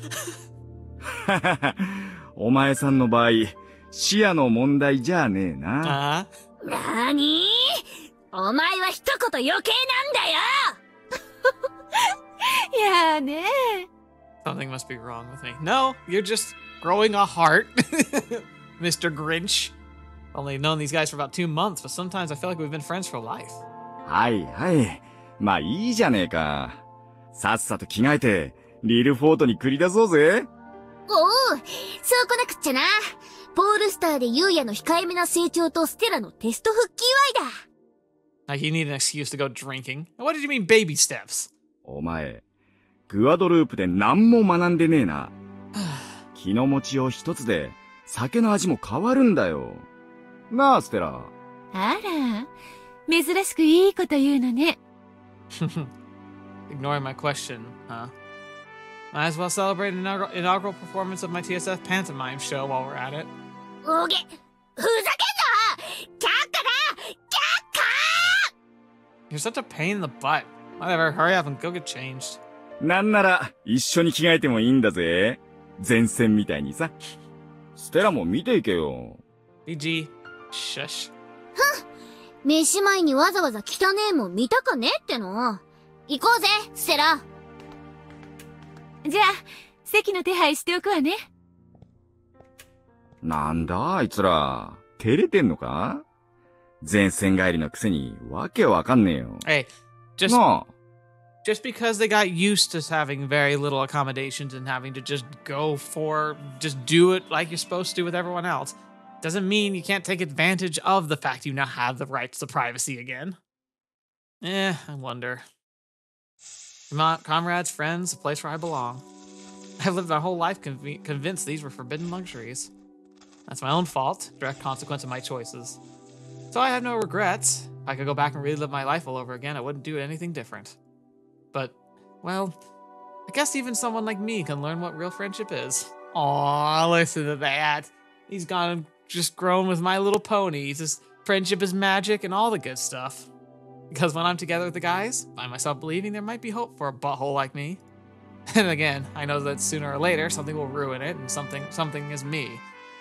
お前さんの場合、視野の問題じゃねえな。なに？お前は一言余計なんだよ。いやーね。Something must be wrong with me. No, you're just growing a heart, Mr. Grinch. Only known these guys for about 2 months, but sometimes I feel like we've been friends for life. はいはい。まあいいじゃねえか。さっさと着替えて、リルフォートに繰り出そうぜ。おう、そうこなくっちゃな。ポールスターでユーヤの控えめな成長とステラのテスト復帰祝いだ。Like you need an excuse to go drinking. What did you mean baby steps? お前、グアドループで何も学んでねえな。気の持ちよう一つで酒の味も変わるんだよ。なあ、ステラ。あら、珍しくいいこと言うのね。Ignoring my question, huh? Might as well celebrate an inaugural performance of my TSF pantomime show while we're at it. おげ、ふざけんな！却下だ！却下！ You're such a pain in the butt. Whatever, hurry up and go get changed. なんなら一緒に着替えてもいいんだぜ。前線みたいにさ。ステラも見ていけよ。BG, shush. 飯前にわざわざ汚ねえもん見たかねっての。行こうぜ、ステラ。じゃあ、席の手配しておくわね。なんだあいつら。照れてんのか？前線帰りのくせにわけわかんねえよ。Hey, just because they got used to having very little accommodations and having to just do it like you're supposed to with everyone else, doesn't mean you can't take advantage of the fact you now have the rights to privacy again. I wonder. Come on, comrades, friends, a place where I belong. I've lived my whole life convinced these were forbidden luxuries. That's my own fault, direct consequence of my choices. So I have no regrets. If I could go back and relive my life all over again, I wouldn't do anything different. But, well, I guess even someone like me can learn what real friendship is. Aw, listen to that. He's gone and just grown with My Little Pony. Just friendship is magic and all the good stuff. Because when I'm together with the guys, I find myself believing there might be hope for a butthole like me. And again, I know that sooner or later something will ruin it, and something is me.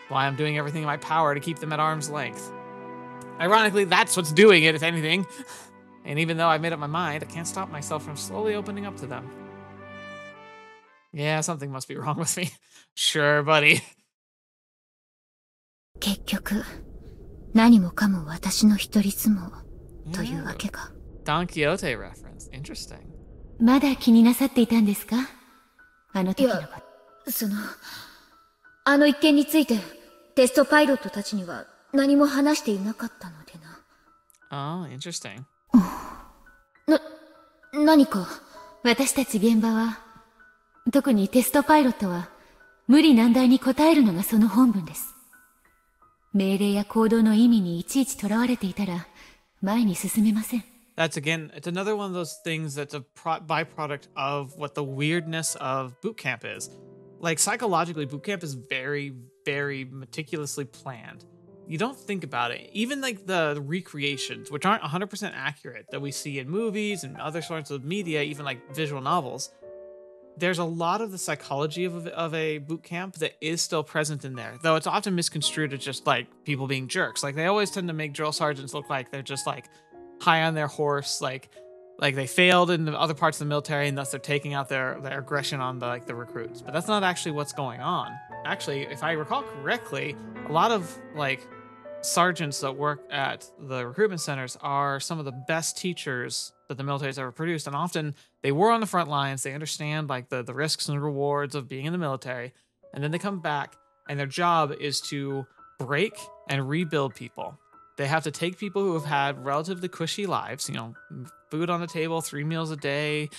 Why I'm doing everything in my power to keep them at arm's length. Ironically, that's what's doing it, if anything. And even though I've made up my mind, I can't stop myself from slowly opening up to them. Yeah, something must be wrong with me. Sure, buddy. 結局、何もかも私の一人相撲というわけか。Don Quixote reference. Interesting. まだ気になさっていたんですか？あの時のこと。あの一件について、テストパイロットたちには何も話していなかったのでな。Oh, interesting. 何か。私たち現場は、特にテストパイロットは、無理難題に応えるのがその本分です。命令や行動の意味にいちいちとらわれていたら、前に進めません。That's again, it's another one of those things that's a byproduct of what the weirdness of boot camp is. Like, psychologically, boot camp is very, very meticulously planned. You don't think about it. Even like the recreations, which aren't 100% accurate, that we see in movies and other sorts of media, even like visual novels, there's a lot of the psychology of a boot camp that is still present in there, though it's often misconstrued as just like people being jerks. Like, they always tend to make drill sergeants look like they're just like high on their horse, like they failed in the other parts of the military and thus they're taking out their aggression on the recruits. But that's not actually what's going on. Actually, if I recall correctly, a lot of like sergeants that work at the recruitment centers are some of the best teachers that the military has ever produced, and often they were on the front lines. They understand like the risks and rewards of being in the military, and then they come back and their job is to break and rebuild people. They have to take people who have had relatively cushy lives, food on the table, 3 meals a day,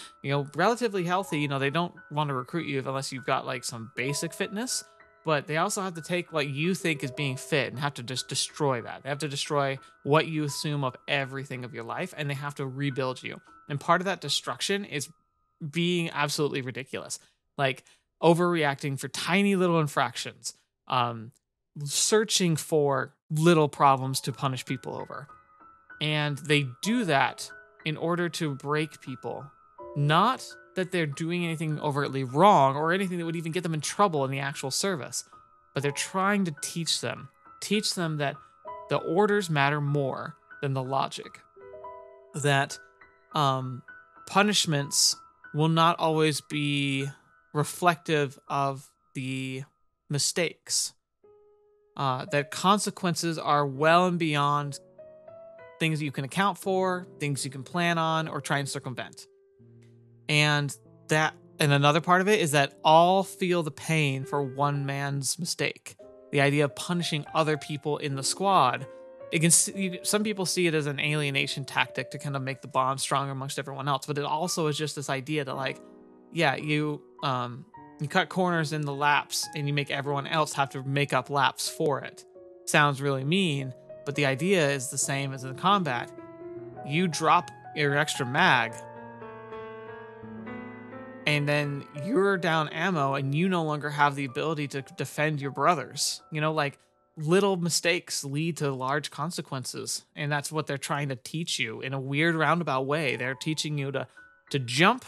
relatively healthy. They don't want to recruit you unless you've got like some basic fitness, but they also have to take what you think is being fit and have to just destroy that. They have to destroy what you assume of everything of your life, and they have to rebuild you. And part of that destruction is being absolutely ridiculous, like overreacting for tiny little infractions, searching for little problems to punish people over. And they do that in order to break people. Not that they're doing anything overtly wrong or anything that would even get them in trouble in the actual service, but they're trying to teach them that the orders matter more than the logic. That punishments will not always be reflective of the mistakes. That consequences are well and beyond things you can account for, things you can plan on, or try and circumvent. And another part of it is that all feel the pain for one man's mistake. The idea of punishing other people in the squad some people see it as an alienation tactic to kind of make the bond stronger amongst everyone else, but it also is just this idea that like, yeah, you cut corners in the laps and you make everyone else have to make up laps for it. Sounds really mean, but the idea is the same as in combat. You drop your extra mag and then you're down ammo and you no longer have the ability to defend your brothers. You know, like little mistakes lead to large consequences. And that's what they're trying to teach you in a weird roundabout way. They're teaching you to jump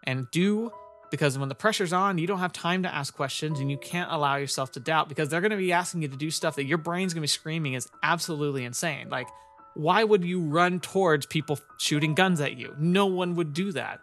and do, because when the pressure's on, you don't have time to ask questions and you can't allow yourself to doubt, because they're going to be asking you to do stuff that your brain's going to be screaming is absolutely insane. Like, why would you run towards people shooting guns at you? No one would do that.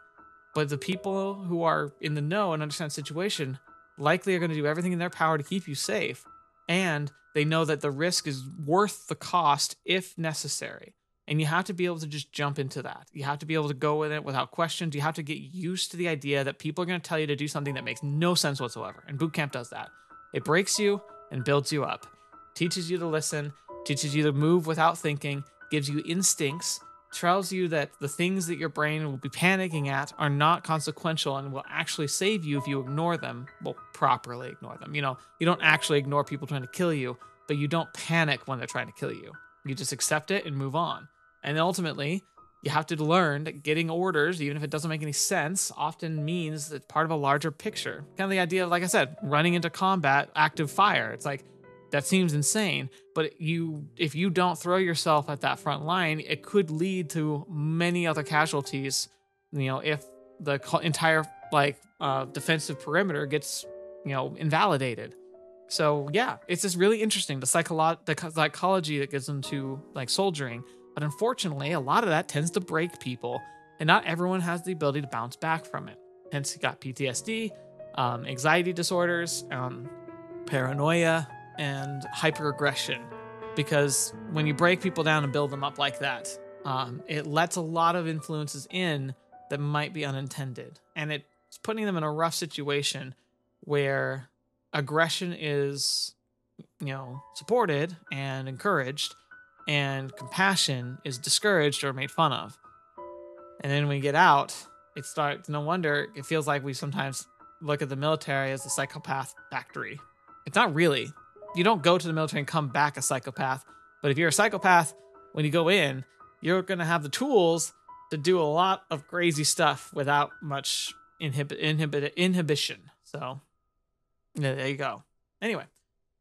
But the people who are in the know and understand the situation likely are going to do everything in their power to keep you safe. And they know that the risk is worth the cost if necessary. And you have to be able to just jump into that. You have to be able to go with it without questions. You have to get used to the idea that people are going to tell you to do something that makes no sense whatsoever. And boot camp does that. It breaks you and builds you up. Teaches you to listen, teaches you to move without thinking, gives you instincts, tells you that the things that your brain will be panicking at are not consequential and will actually save you if you ignore them. Well, properly ignore them. You know, you don't actually ignore people trying to kill you, but you don't panic when they're trying to kill you. You just accept it and move on. And ultimately, you have to learn that getting orders, even if it doesn't make any sense, often means that part of a larger picture. Kind of the idea of, like I said, running into combat, active fire. It's like, that seems insane, but if you don't throw yourself at that front line, it could lead to many other casualties. You know, if the entire defensive perimeter gets, invalidated. So yeah, it's just really interesting, the psychology that gets into like soldiering. But unfortunately, a lot of that tends to break people, and not everyone has the ability to bounce back from it. Hence, you got PTSD, anxiety disorders, paranoia, and hyperaggression. Because when you break people down and build them up like that, it lets a lot of influences in that might be unintended. And it's putting them in a rough situation where aggression is, supported and encouraged, and compassion is discouraged or made fun of. And then when we get out, no wonder it feels like we sometimes look at the military as a psychopath factory. It's not really. You don't go to the military and come back a psychopath. But if you're a psychopath, when you go in, you're going to have the tools to do a lot of crazy stuff without much inhibition. So, there you go. Anyway,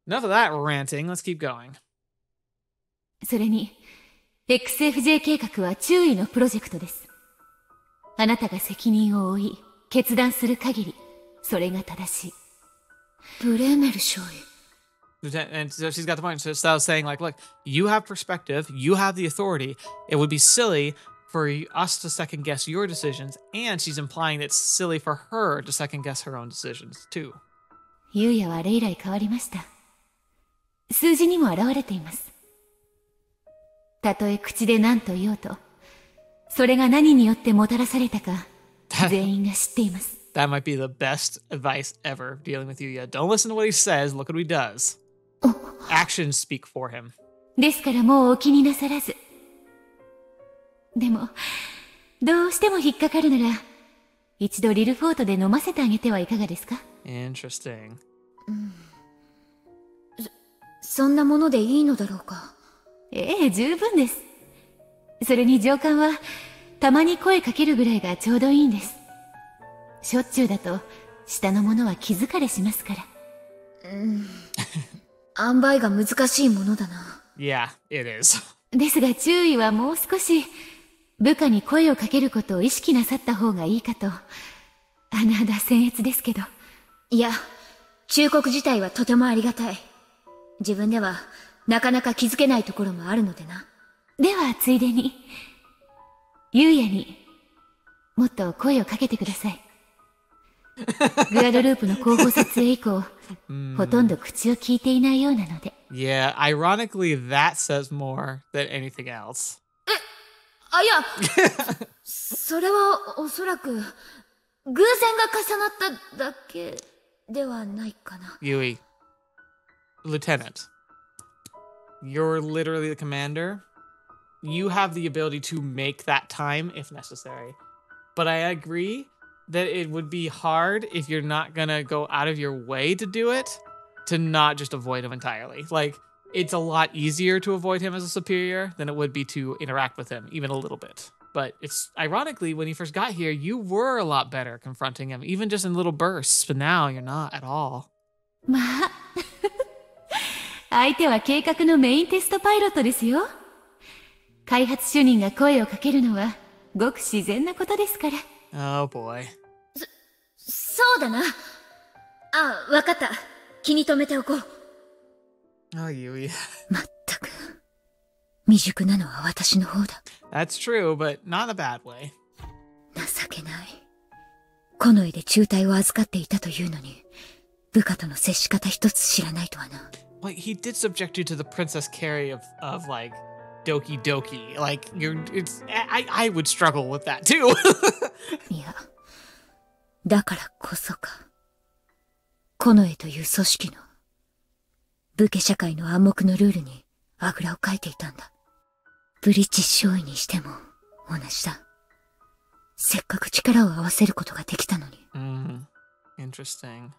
enough of that ranting. Let's keep going. それに、XFJ 計画は注意のプロジェクトです。あなたが責任を負い、決断する限り、それが正しい。ブレーメル少尉。And so she's got the point. So Styles saying, like, look, you have perspective, you have the authority. It would be silly for us to second guess your decisions. And she's implying that it's silly for her to second guess her own decisions, too. ユーヤはレイライ変わりました。数字にも現れています。たとえ口で何と言おうと、それが何によってもたらされたか、全員が知っています。That might be the best advice ever dealing with Yuuya. Don't listen to what he says, look what he does. Actions speak for him. ですからもうお気になさらず。でも、どうしても引っかかるなら、一度リルフォートで飲ませてあげてはいかがですか？ Interesting. そんなものでいいのだろうか？ええ、十分です。それに上官は、たまに声かけるぐらいがちょうどいいんです。しょっちゅうだと、下の者は気疲れしますから。塩梅が難しいものだな。Yeah, it is. ですが注意はもう少し、部下に声をかけることを意識なさった方がいいかと。甚だ僭越ですけど。いや、忠告自体はとてもありがたい。自分では、なかなか気づけないところもあるのでな。では、ついでに、ユーヤにもっと声をかけてください。グアドループの後方撮影以降、ほとんど口を聞いていないようなので。Yeah, ironically, that says more than anything else. いや、それはおそらく、偶然が重なっただけではないかな。Yuuya, Lieutenant, You're literally the commander. You have the ability to make that time if necessary. But I agree that it would be hard if you're not gonna go out of your way to do it, to not just avoid him entirely. Like, it's a lot easier to avoid him as a superior than it would be to interact with him, even a little bit. But it's ironically, when you first got here, you were a lot better confronting him, even just in little bursts, but now you're not at all. まあ、相手は計画のメインテストパイロットですよ。開発主任が声をかけるのはごく自然なことですから。Oh boy. そうだな。あ、わかった。気に留めておこう。Oh, Yuuya. まったく。未熟なのは私の方だ。That's true, but not in a bad way. 情けない。この絵で中隊を預かっていたというのに、部下との接し方一つ知らないとはな。Well, he did subject you to the Princess Carrie of like Doki Doki. Like I would struggle with that too. いや、だからこそか。この絵という組織の武家社会の暗黙のルールにあぐらをかいていたんだ。ブリッジ少尉にしても同じだ。せっかく力を合わせることができたのに。Interesting.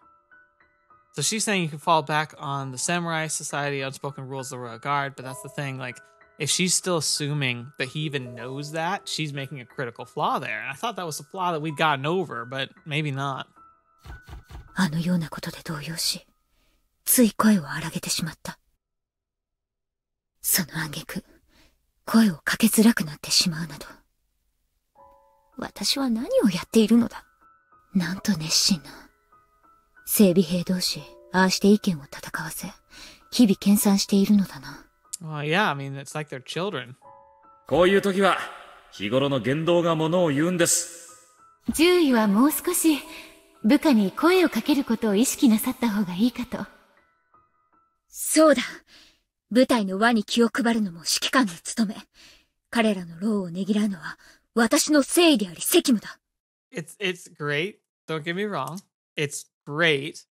So she's saying you can fall back on the samurai society, unspoken rules of the royal guard, but that's the thing, like, if she's still assuming that he even knows that, she's making a critical flaw there. And I thought that was a flaw that we'd gotten over, but maybe not. あのようなことで動揺し、つい声を荒げてしまった。その挙句、声をかけづらくなってしまうなど。私は何をやっているのだ。なんと熱心な。整備兵同士、ああして意見を戦わせ、日々研鑽しているのだな。Well, yeah, I mean, it's like they're children. こういう時は、日頃の言動がものを言うんです。獣医はもう少し、部下に声をかけることを意識なさった方がいいかと。そうだ。部隊の輪に気を配るのも指揮官の務め。彼らの労をねぎらうのは、私の誠意であり責務だ。It's great. Don't get me wrong. It's great.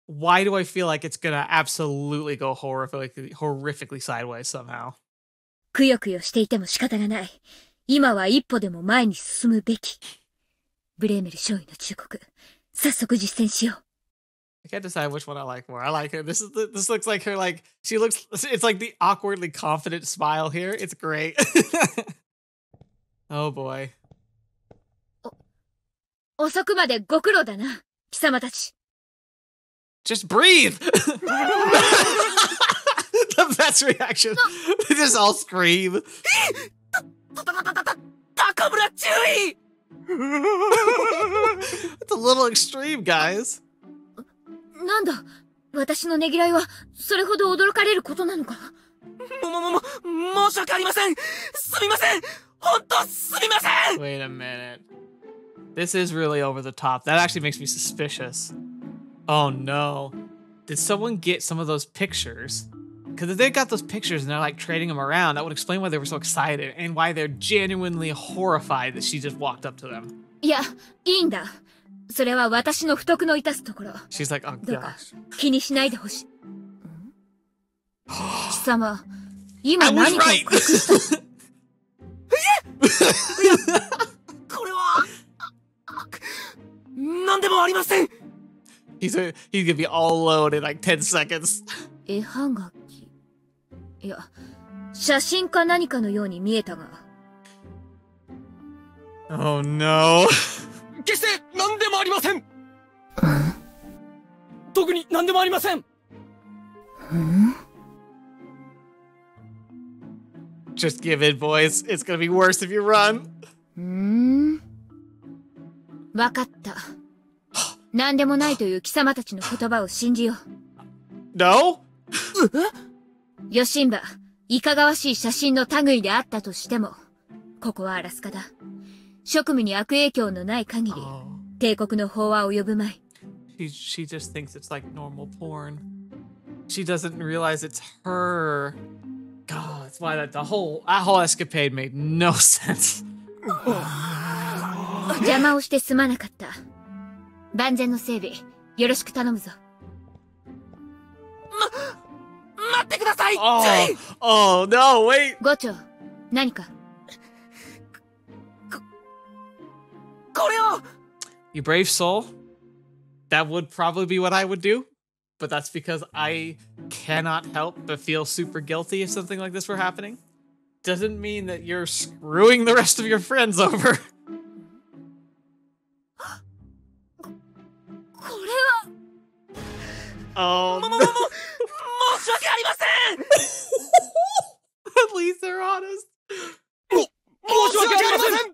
Why do I feel like it's gonna absolutely go horrifically sideways somehow? くよくよしていても仕方がない。今は一歩でも前に進むべき。ブレーメル少尉の忠告。早速実践しよう。I can't decide which one I like more. I like her. This looks like her, like, she looks, it's like the awkwardly confident smile here. It's great. Oh boy. 遅くまでご苦労だな、貴様たち。Just breathe! The best reaction. They just all scream. 高村注意! It's a little extreme, guys. なんだ、私のねぎらいはそれほど驚かれることなのか。申し訳ありません。すみません。本当すみません。 Wait a minute. This is really over the top. That actually makes me suspicious. Oh no. Did someone get some of those pictures? Because if they got those pictures and they're like trading them around, that would explain why they were so excited and why they're genuinely horrified that she just walked up to them. いや、いいんだ。それは私の不徳の致すところ。She's like, oh どうか gosh. 気にしないでほしい。貴様、今何かを隠した。これは何でもありません。He's gonna be all alone in like 10 seconds. 絵はがき。いや、写真か何かのように見えたが。Oh no. 決して何でもありません。特に何でもありません。Just give in, boys. It's gonna be worse if you run. わかった。何でもないという貴様たちの言葉を信じよう。No? ヨシンバ、いかがわしい写真の類であったとしても、ここはアラスカだ。職務に悪影響のない限り、帝国の法は及ぶまい。She just thinks it's like normal porn. She doesn't realize it's her. God, that's why that whole escapade made no sense. 邪魔をしてすまなかった。万全の整備、よろしく頼むぞ。待っってください。Oh no, wait. 伍長、何か。これを You brave soul. That would probably be what I would do, but that's because I cannot help but feel super guilty if something like this were happening. Doesn't mean that you're screwing the rest of your friends over. これは Oh, no. 申し訳ありません At least they're honest. 申し訳ありません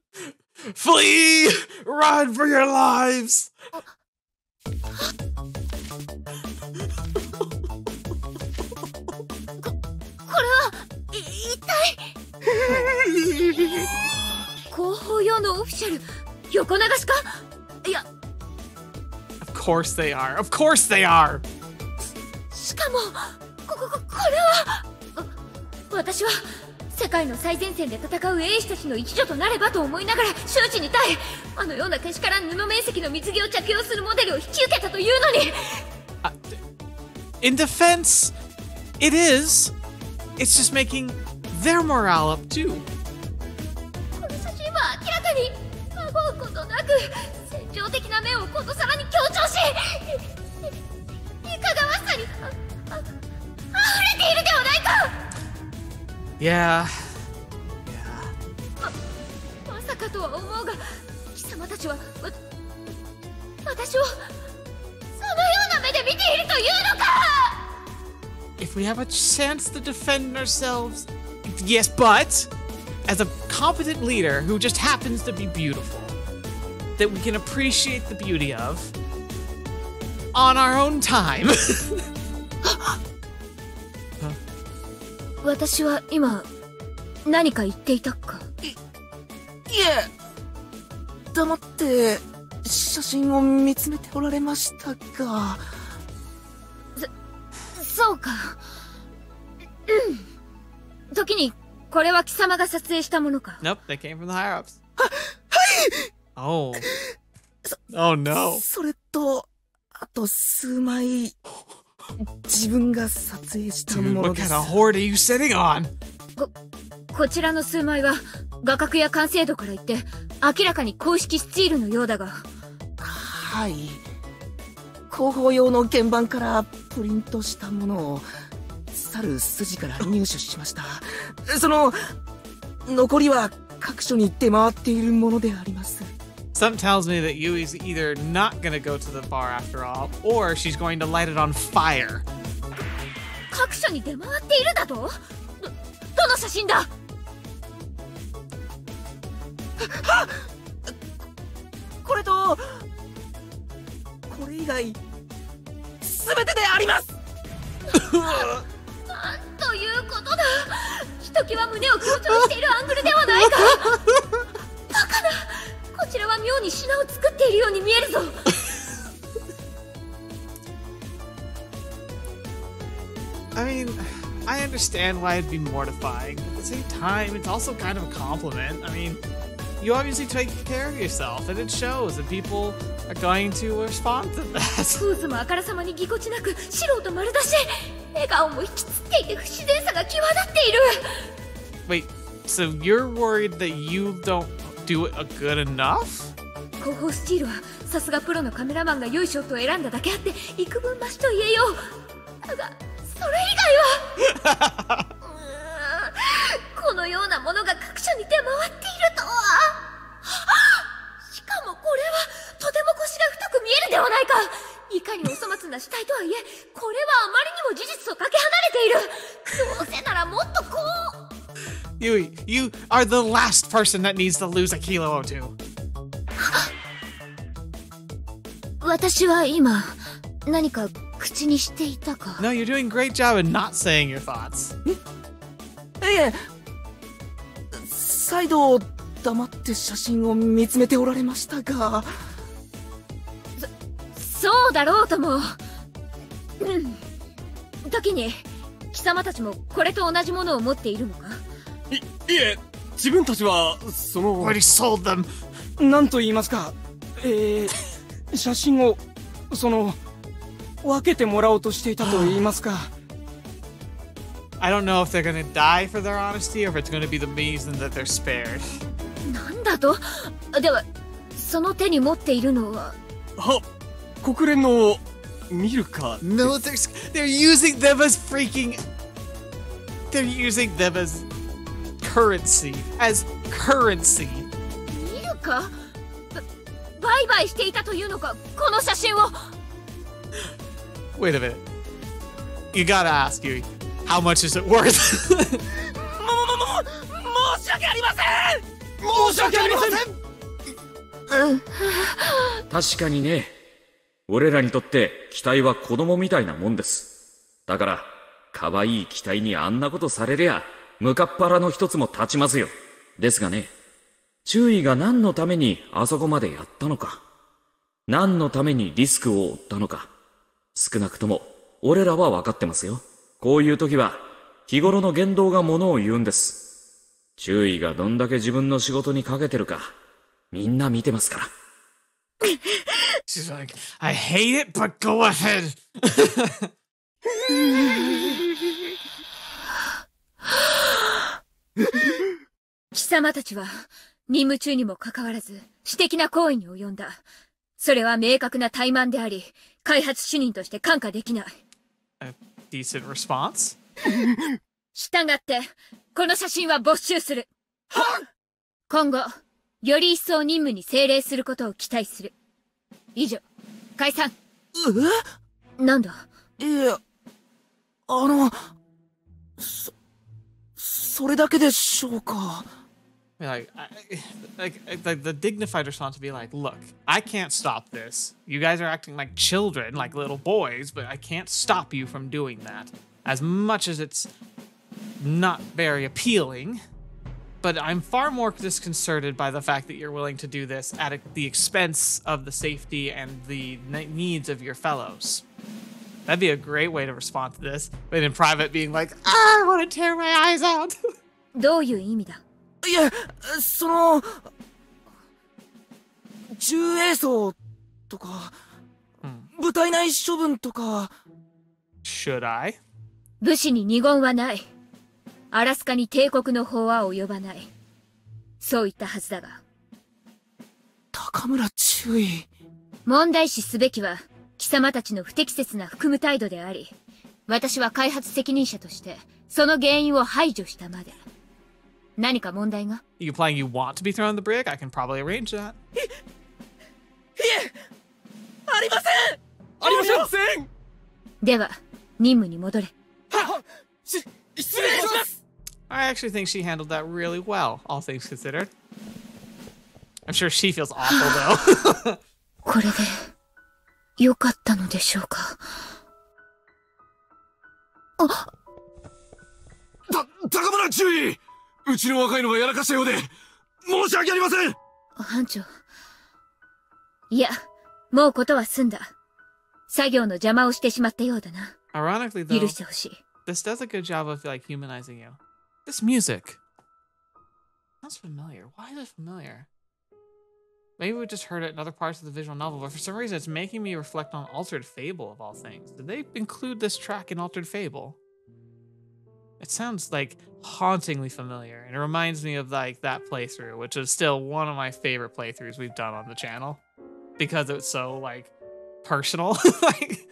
Flee! Run for your lives! これは一体広報用のオフィシャル横流しかいや Of course they are. Of course they are! しかもこれは私は世界の最前線で戦う英士たちの一助となればと思いながら周知に耐えあのようなけしからん布面積の水着を着用するモデルを引き受けたというのに In defense, it is. It's just making their morale up too. この写真は明らかにまごうことなく戦場的な面をことさらに強調しいかがわしさに溢れているではないか Yeah. まさかとは思うが貴様たちは私をそのような目で見ているというのか If we have a chance to defend ourselves, yes, but as a competent leader who just happens to be beautiful, that we can appreciate the beauty of on our own time. 私は今何か言っていたかいえ黙って写真を見つめておられましたがそうか時にこれは貴様が撮影したものか Nope, they came from the higher ups. はい Oh. Oh no. それとあと数枚自分が撮影したものです。 What kind of hoard are you sitting on? こちらの数枚は画角や完成度から言って明らかに公式スチールのようだがはい。広報用の原版からプリントしたものを去る筋から入手しました。その残りは各所に出回っているものであります。 Something tells me that Yui's either not gonna go to the bar after all, or she's going to light it on fire. 各所に出回っているだと？どの写真だ？はっ！これとこれ以外全てであります。なんということだ。ひときわ胸を強調しているアングルではないか。バカな。こちらは妙に品を作っているように見えるぞ。I mean, I understand why it'd be mortifying. At the same time, it's also kind of a compliment. I mean, you obviously take care of yourself, and it shows that people are going to respond to that. ポーズもあからさまにぎこちなく、素人丸出し。笑顔も引きつっていて不自然さが際立っている。Wait, so you're worried that you don't do it good enough? 広報スチールはさすがプロのカメラマンが良いショットを選んだだけあって幾分増しと言えよう。だがそれ以外はこのようなものが各所に出回っているとは。しかもこれはとても腰が太く見えるではないか。いかにお粗末な死体とはいえこれはあまりにも事実とかけ離れている。どうせならもっとこう。Yui, you are the last person that needs to lose a kilo or two. 私は今何か口にしていたか。 No, you're doing a great job in not saying your thoughts. いえ、再度黙って写真を見つめておられましたが。そうだろうとも。時に貴様たちもこれと同じものを持っているのか。いえ、自分たちはその Already sold them. なんと言いますか、写真を分けてもらおうとしていたと言いますか。I don't know if they're gonna die for their honesty or if it's gonna be the reason that they're spared. なんだと？では、その手に持っているのは。国連のミルカ。No, they're using them as freaking. They're using them as currency. As currency. ミルカ？売買していたというのか、この写真を。Wait a minute. You gotta ask, Yuuya, how much is it worth? 申し訳ありません。申し訳ありません。確かにね。俺らにとって機体は子供みたいなもんです。だから、可愛い機体にあんなことされりゃ、向かっ腹の一つも立ちますよ。ですがね、注意が何のためにあそこまでやったのか、何のためにリスクを負ったのか、少なくとも俺らは分かってますよ。こういう時は、日頃の言動がものを言うんです。注意がどんだけ自分の仕事にかけてるか、みんな見てますから。She's like, I hate it, but go ahead. 貴様たちは任務中にもかかわらず私的な行為に及んだ。それは明確な怠慢であり、開発主任として看過できない。A decent response? したがって、この写真は没収する。今後、より一層任務に精励することを期待する。以上、解散。なんだ？いや、それだけでしょうか。Like the dignified response would be like, look, I can't stop this. You guys are acting like children, like little boys, but I can't stop you from doing that. As much as it's not very appealing, but I'm far more disconcerted by the fact that you're willing to do this at the expense of the safety and the needs of your fellows. That'd be a great way to respond to this, but in private being like, I want to tear my eyes out. どういう意味だ？いや、重営装とか、部隊内処分とか。Should I? 武士に二言はない。アラスカに帝国の法は及ばない。そう言ったはずだが。高村注意。問題視すべきは、貴様たちの不適切な含む態度であり、私は開発責任者として、その原因を排除したまで。何か問題が？ You implying you want to be thrown in the brig? I can probably arrange that. いえ、ありません。ありません。では、任務に戻れ。失礼します。I actually think she handled that really well, all things considered. I'm sure she feels awful though. これで、良かったのでしょうか。高村注意！うちの若いのがやらかしたようで、申し訳ありません！班長。いや、もうことは済んだ。作業の邪魔をしてしまったようだな。Ironically though, 許してほしい。This does a good job of like humanizing you. This music sounds familiar. Why is it familiar? Maybe we just heard it in other parts of the visual novel, but for some reason it's making me reflect on Altered Fable of all things. Did they include this track in Altered Fable? It sounds like hauntingly familiar, and it reminds me of like that playthrough, which is still one of my favorite playthroughs we've done on the channel because it's so like personal. Like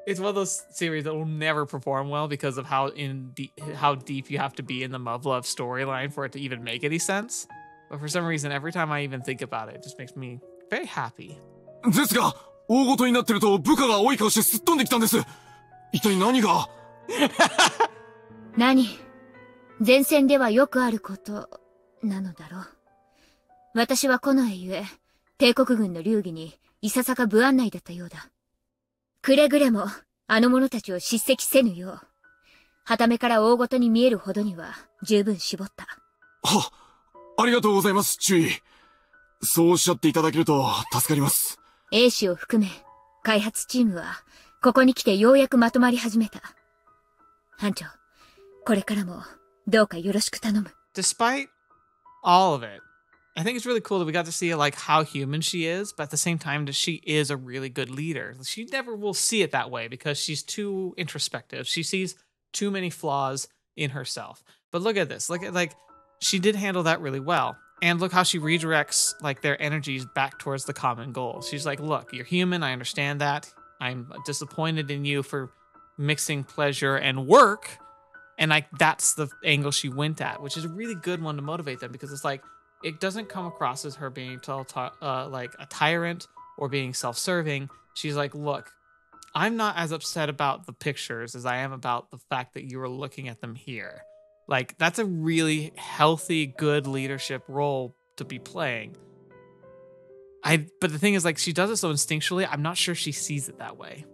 it's one of those series that will never perform well because of how deep you have to be in the Muv-Luv storyline for it to even make any sense. But for some reason, every time I even think about it, it just makes me very happy. ですが、大ごとになってると部下が多い顔してすっ飛んできたんです。一体何が？何？前線ではよくあることなのだろう。私は近衛ゆえ、帝国軍の流儀にいささか不案内だったようだ。くれぐれもあの者たちを叱責せぬよう、はためから大ごとに見えるほどには十分絞った。ありがとうございます、注意。そうおっしゃっていただけると助かります。兵士を含め、開発チームは、ここに来てようやくまとまり始めた。班長、これからも、どうかよろしく頼む。Despite all of it, I think it's really cool that we got to see like how human she is, but at the same time that she is a really good leader. She never will see it that way because she's too introspective. She sees too many flaws in herself. But look at this. Look at, like, she did handle that really well. And look how she redirects, like, their energies back towards the common goal. She's like, look, you're human. I understand that. I'm disappointed in you for mixing pleasure and work. And, like, that's the angle she went at, which is a really good one to motivate them, because it's like, it doesn't come across as her being like a tyrant or being self-serving. She's like, look, I'm not as upset about the pictures as I am about the fact that you were looking at them here. Like, that's a really healthy, good leadership role to be playing. But the thing is, like, she does it so instinctually, I'm not sure she sees it that way.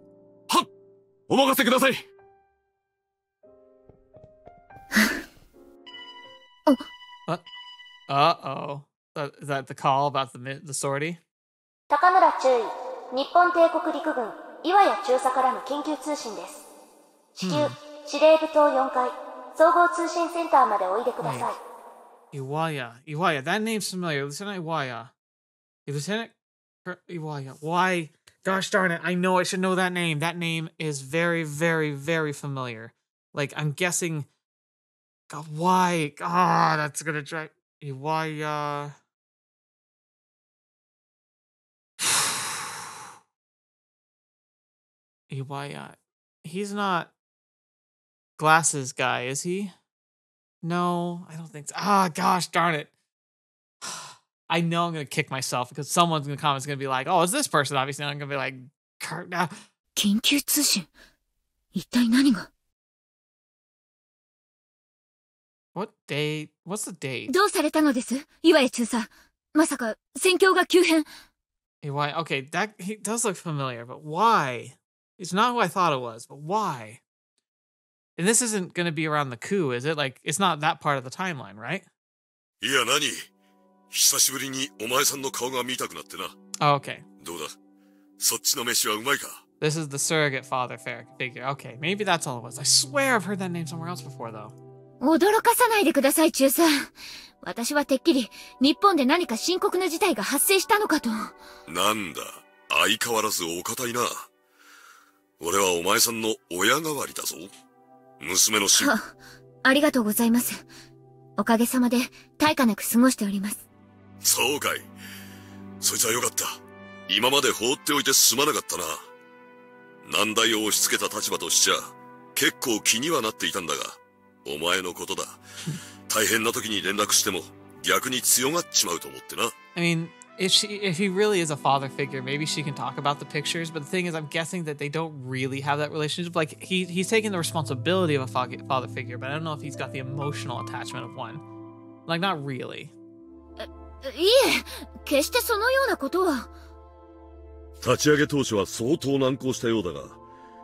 What? Uh-oh. Is that the call about the sortie? 高村注意。日本帝国陸軍岩谷中佐からの緊急通信です。至急、司令部棟4階総合通信センターまでおいでください。Yuuya. That name's familiar. Lieutenant Yuuya. Lieutenant Yuuya. Why? Gosh darn it. I know I should know that name. That name is very, very, very familiar. Like, I'm guessing... God, why? Ah, that's gonna drive... Yuuya... Yuuya. He's not glasses guy, is he? No, I don't think so. Ah, gosh darn it. I know I'm gonna kick myself because someone's in the comments gonna be like, oh, it's this person, obviously. I'm gonna be like, 緊急通信? 一体何が? What day? What's the date? どうされたのです? 岩谷中佐。まさか戦況が急変? Why? Okay, that he does look familiar, but why? It's not who I thought it was, but why? And this isn't going to be around the coup, is it? Like, it's not that part of the timeline, right? いや、何? 久しぶりにお前さんの顔が見たくなってな。Oh, okay. どうだ? そっちの飯はうまいか? This is the surrogate father figure. Okay, maybe that's all it was. I swear I've heard that name somewhere else before, though. 驚かさないでください、中佐。私はてっきり日本で何か深刻な事態が発生したのかと。なんだ、相変わらずお堅いな。俺はお前さんの親代わりだぞ。娘のありがとうございます。おかげさまで大化なく過ごしております。そうかい。そいつはよかった。今まで放っておいてすまなかったな。難題を押し付けた立場としちゃ結構気にはなっていたんだが、お前のことだ。大変な時に連絡しても逆に強がっちまうと思ってな。I mean, if he really is a father figure, maybe she can talk about the pictures. But the thing is, I'm guessing that they don't really have that relationship. Like, he's taking the responsibility of a father figure, but I don't know if he's got the emotional attachment of one. Like, not really. いえ、決してそのようなことは。立ち上げ当初は相当難航したようだが、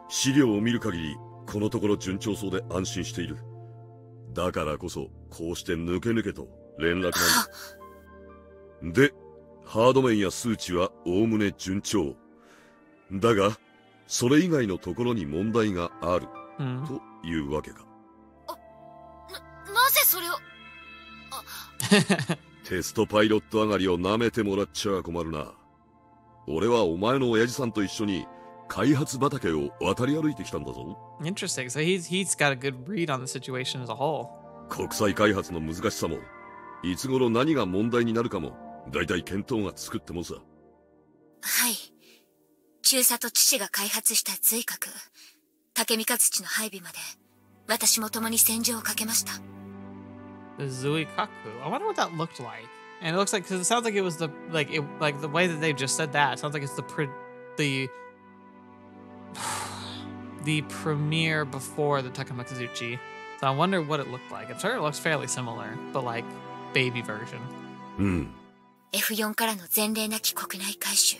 資料を見る限りこのところ順調そうで安心している。だからこそこうして抜け抜けと連絡なんだ。で、ハード面や数値はおおむね順調。だが、それ以外のところに問題がある、というわけか。なぜそれをテストパイロット上がりを舐めてもらっちゃ困るな。俺はお前の親父さんと一緒に開発畑を渡り歩いてきたんだぞ。Interesting. So he's got a good read on the situation as a whole. 国際開発の難しさも、いつ頃何が問題になるかも、だいたい見当がつくってもさ。はい。中佐と父が開発した髄核、竹三日土の配備まで、私も共に戦場をかけました。The Zuikaku. I wonder what that looked like. And it looks like, because it sounds like it was the like the way that they just said that. It sounds like it's the premiere before the Takamakuzuchi. So I wonder what it looked like. I'm sure it looks fairly similar, but like baby version. F4 からの前例なき国内改修。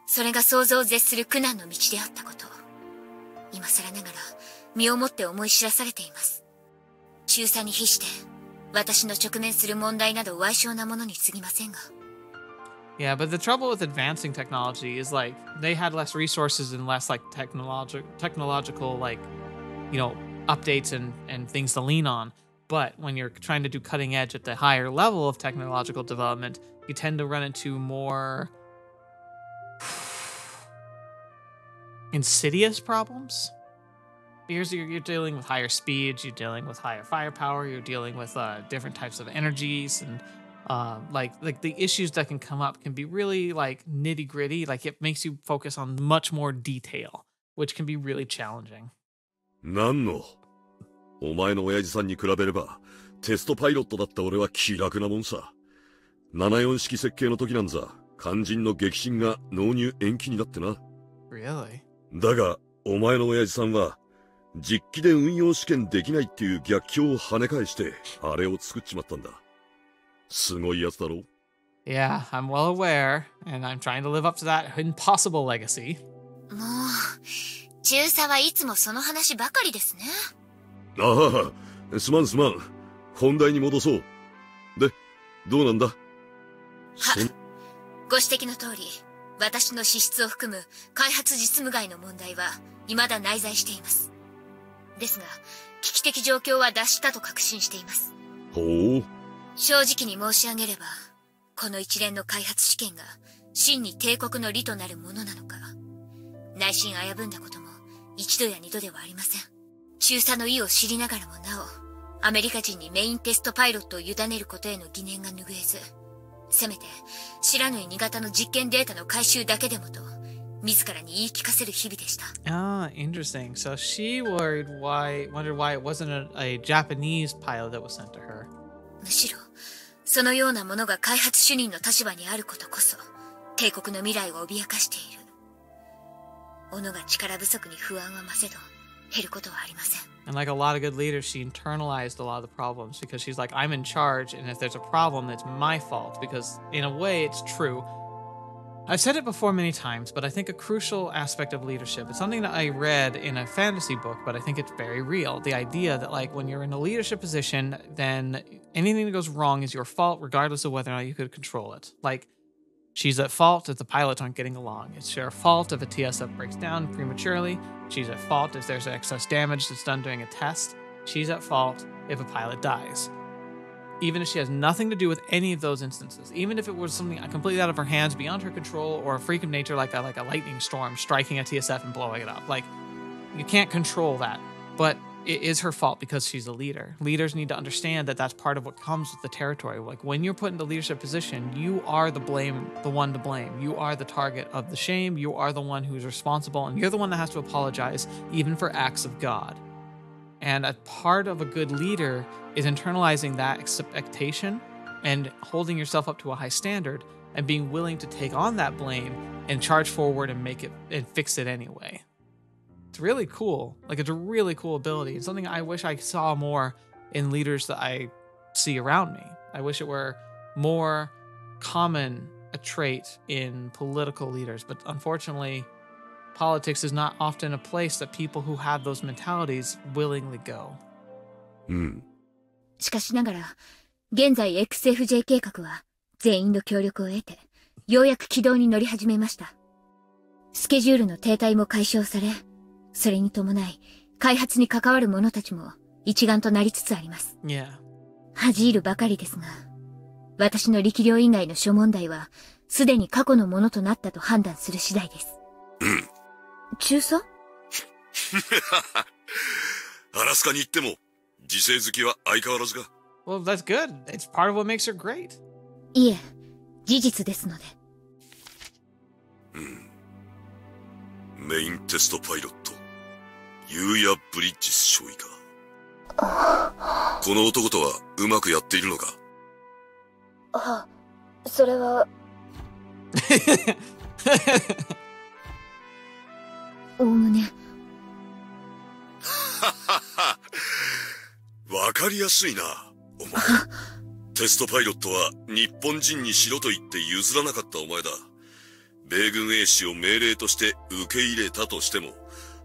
それが想像を絶する苦難の道であったこと。今更ながら身をもって思い知らされています。中佐に比して私の直面する問題など歪小なものに過ぎませんが。Yeah, but the trouble with advancing technology is like they had less resources and less like technological like, you know, updates and things to lean on. But when you're trying to do cutting edge at the higher level of technological development, you tend to run into more insidious problems. because you're dealing with higher speeds, you're dealing with higher firepower, you're dealing with different types of energies, and like the issues that can come up can be really like nitty gritty. Like it makes you focus on much more detail, which can be really challenging. なんのお前の親父さんに比べればテストパイロットだった俺は気楽なもんさ。74式設計の時なんざ肝心の激震が納入延期になってな。Really? だがお前の親父さんは実機で運用試験できないっていう逆境を跳ね返してあれを作っちまったんだ。すごいやつだろ。 Yeah, I'm well aware, and I'm trying to live up to that impossible legacy. もう中佐はいつもその話ばかりですね。ああ、すまんすまん。本題に戻そう。で、どうなんだ？ご指摘の通り、私の資質を含む開発実務外の問題は未だ内在しています。ですが、危機的状況は脱したと確信しています。ほう。正直に申し上げれば、この一連の開発試験が真に帝国の利となるものなのか、内心危ぶんだことも一度や二度ではありません。中佐の意を知りながらもなお、アメリカ人にメインテストパイロットを委ねることへの疑念が拭えず、せめて知らぬ2型の実験データの回収だけでもと自らに言い聞かせる日々でした。Ah, interesting. So she wondered why it wasn't a Japanese pilot that was sent to her. むしろそのようなものが開発主任の立場にあることこそ帝国の未来を脅かしている。己が力不足に不安は増せど減ることはありません。 And like a lot of good leaders, she internalized a lot of the problems because she's like, I'm in charge, and if there's a problem, it's my fault. Because in a way, it's true. I've said it before many times, but I think a crucial aspect of leadership, it's something that I read in a fantasy book, but I think it's very real. The idea that like when you're in a leadership position, then anything that goes wrong is your fault, regardless of whether or not you could control it. Like, she's at fault if the pilots aren't getting along. It's her fault if a TSF breaks down prematurely. She's at fault if there's excess damage that's done during a test. She's at fault if a pilot dies. Even if she has nothing to do with any of those instances, even if it was something completely out of her hands, beyond her control, or a freak of nature like a lightning storm striking a TSF and blowing it up. Like, you can't control that, but it is her fault because she's a leader. Leaders need to understand that that's part of what comes with the territory. Like, when you're put in the leadership position, you are the one to blame. You are the target of the shame. You are the one who's responsible, and you're the one that has to apologize, even for acts of God. And a part of a good leader is internalizing that expectation and holding yourself up to a high standard and being willing to take on that blame and charge forward and make it and fix it anyway. It's really cool. Like, it's a really cool ability. It's something I wish I saw more in leaders that I see around me. I wish it were more common a trait in political leaders, but unfortunately, politics is not often a place that people who have those mentalities willingly go. しかしながら、現在 XFJ 計画は全員の協力を得て、ようやく軌道に乗り始めました。スケジュールの停滞も解消され、それに伴い、開発に関わる者たちも一丸となりつつあります。Yeah. 恥じるばかりですが、私の力量以外の諸問題は、すでに過去のものとなったと判断する次第です。中佐？アラスカに行っても、自制好きは相変わらずか。Well, that's good. It's part of what makes her great. いえ、事実ですので。メインテストパイロット、ユーヤ・ブリッジス少尉か。この男とはうまくやっているのか？それは。おおむね。わかりやすいな、お前。テストパイロットは日本人にしろと言って譲らなかったお前だ。米軍兵士を命令として受け入れたとしても、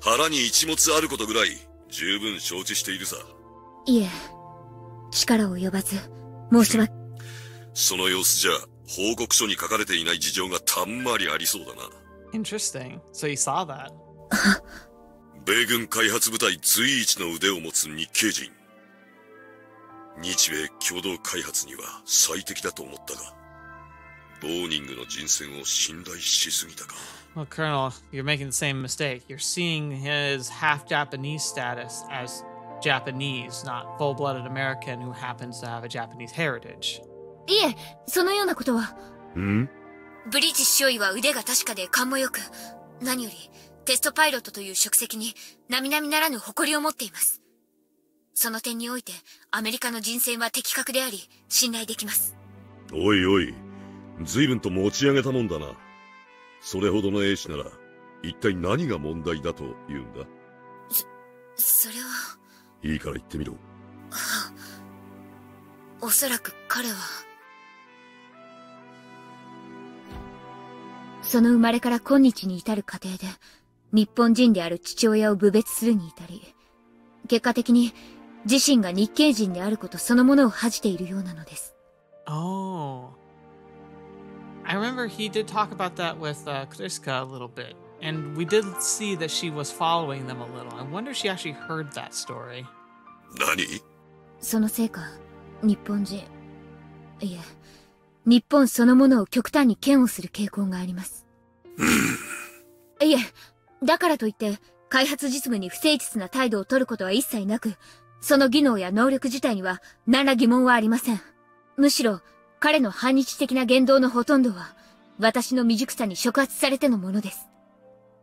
腹に一物あることぐらい十分承知しているさ。いえ、力を及ばず、申し訳。その様子じゃ、報告書に書かれていない事情がたんまりありそうだな。Interesting. So you saw that. 米軍開発部隊随一の腕を持つ日系人。日米共同開発には最適だと思ったが、ボーニングの人選を信頼しすぎたか。Well, Colonel, you're making the same mistake. You're seeing his half Japanese status as Japanese, not full-blooded American who happens to have a Japanese heritage. いえ、そのようなことは。ん？ブリッジ少尉は腕が確かで勘もよく、何よりテストパイロットという職責に並々ならぬ誇りを持っています。その点においてアメリカの人選は的確であり信頼できます。おいおい、随分と持ち上げたもんだな。それほどの英士なら一体何が問題だと言うんだ。それは。いいから言ってみろ。おそらく彼は。その生まれから今日に至る過程で日本人である父親を侮蔑するに至り、結果的に自身が日系人であることそのものを恥じているようなのです。Oh. I remember he did talk about that with Kriska a little bit, and we did see that she was following them a little. I wonder if she actually heard that story. 何？そのせいか、日本人、いえ、日本そのものを極端に嫌悪する傾向があります。いえ、だからといって、開発実務に不誠実な態度を取ることは一切なく、その技能や能力自体には何ら疑問はありません。むしろ、彼の反日的な言動のほとんどは、私の未熟さに触発されてのものです。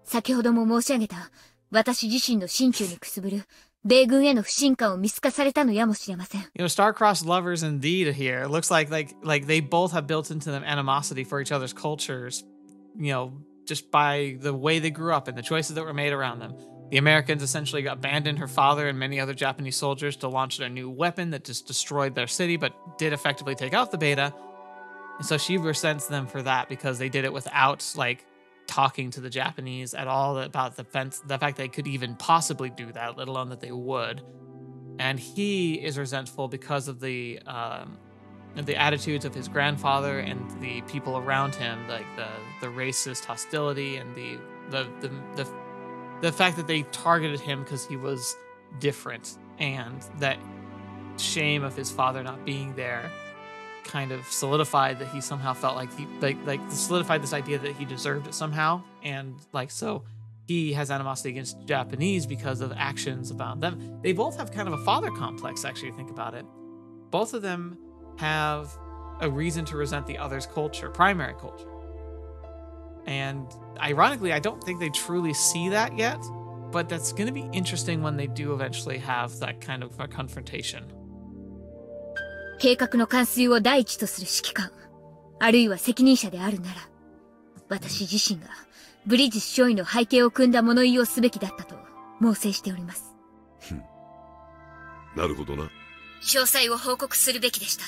先ほども申し上げた、私自身の心中にくすぶる、米軍への不信感を見透かされたのやもしれません。You know, star-crossed lovers indeed here. It looks like they both have built into them animosity for each other's cultures, you know, just by the way they grew up and the choices that were made around them. The Americans essentially abandoned her father and many other Japanese soldiers to launch their new weapon that just destroyed their city, but did effectively take out the beta. And so she resents them for that because they did it without, like, talking to the Japanese at all about the fact they could even possibly do that, let alone that they would. And he is resentful because of the attitudes of his grandfather and the people around him, like the racist hostility and the fact that they targeted him because he was different, and that shame of his father not being there kind of solidified that he somehow felt like he solidified this idea that he deserved it somehow, and like so he has animosity against Japanese because of actions about them. They both have kind of a father complex, actually, if you think about it. Both of them have a reason to resent the other's culture, primary culture. And ironically, I don't think they truly see that yet, but that's going to be interesting when they do eventually have that kind of a confrontation. 計画の完遂を第一とする指揮官、あるいは責任者であるなら、私自身がブリッジ少尉の背景を組んだ物言いをすべきだったと猛省しております。なるほどな。詳細を報告するべきでした。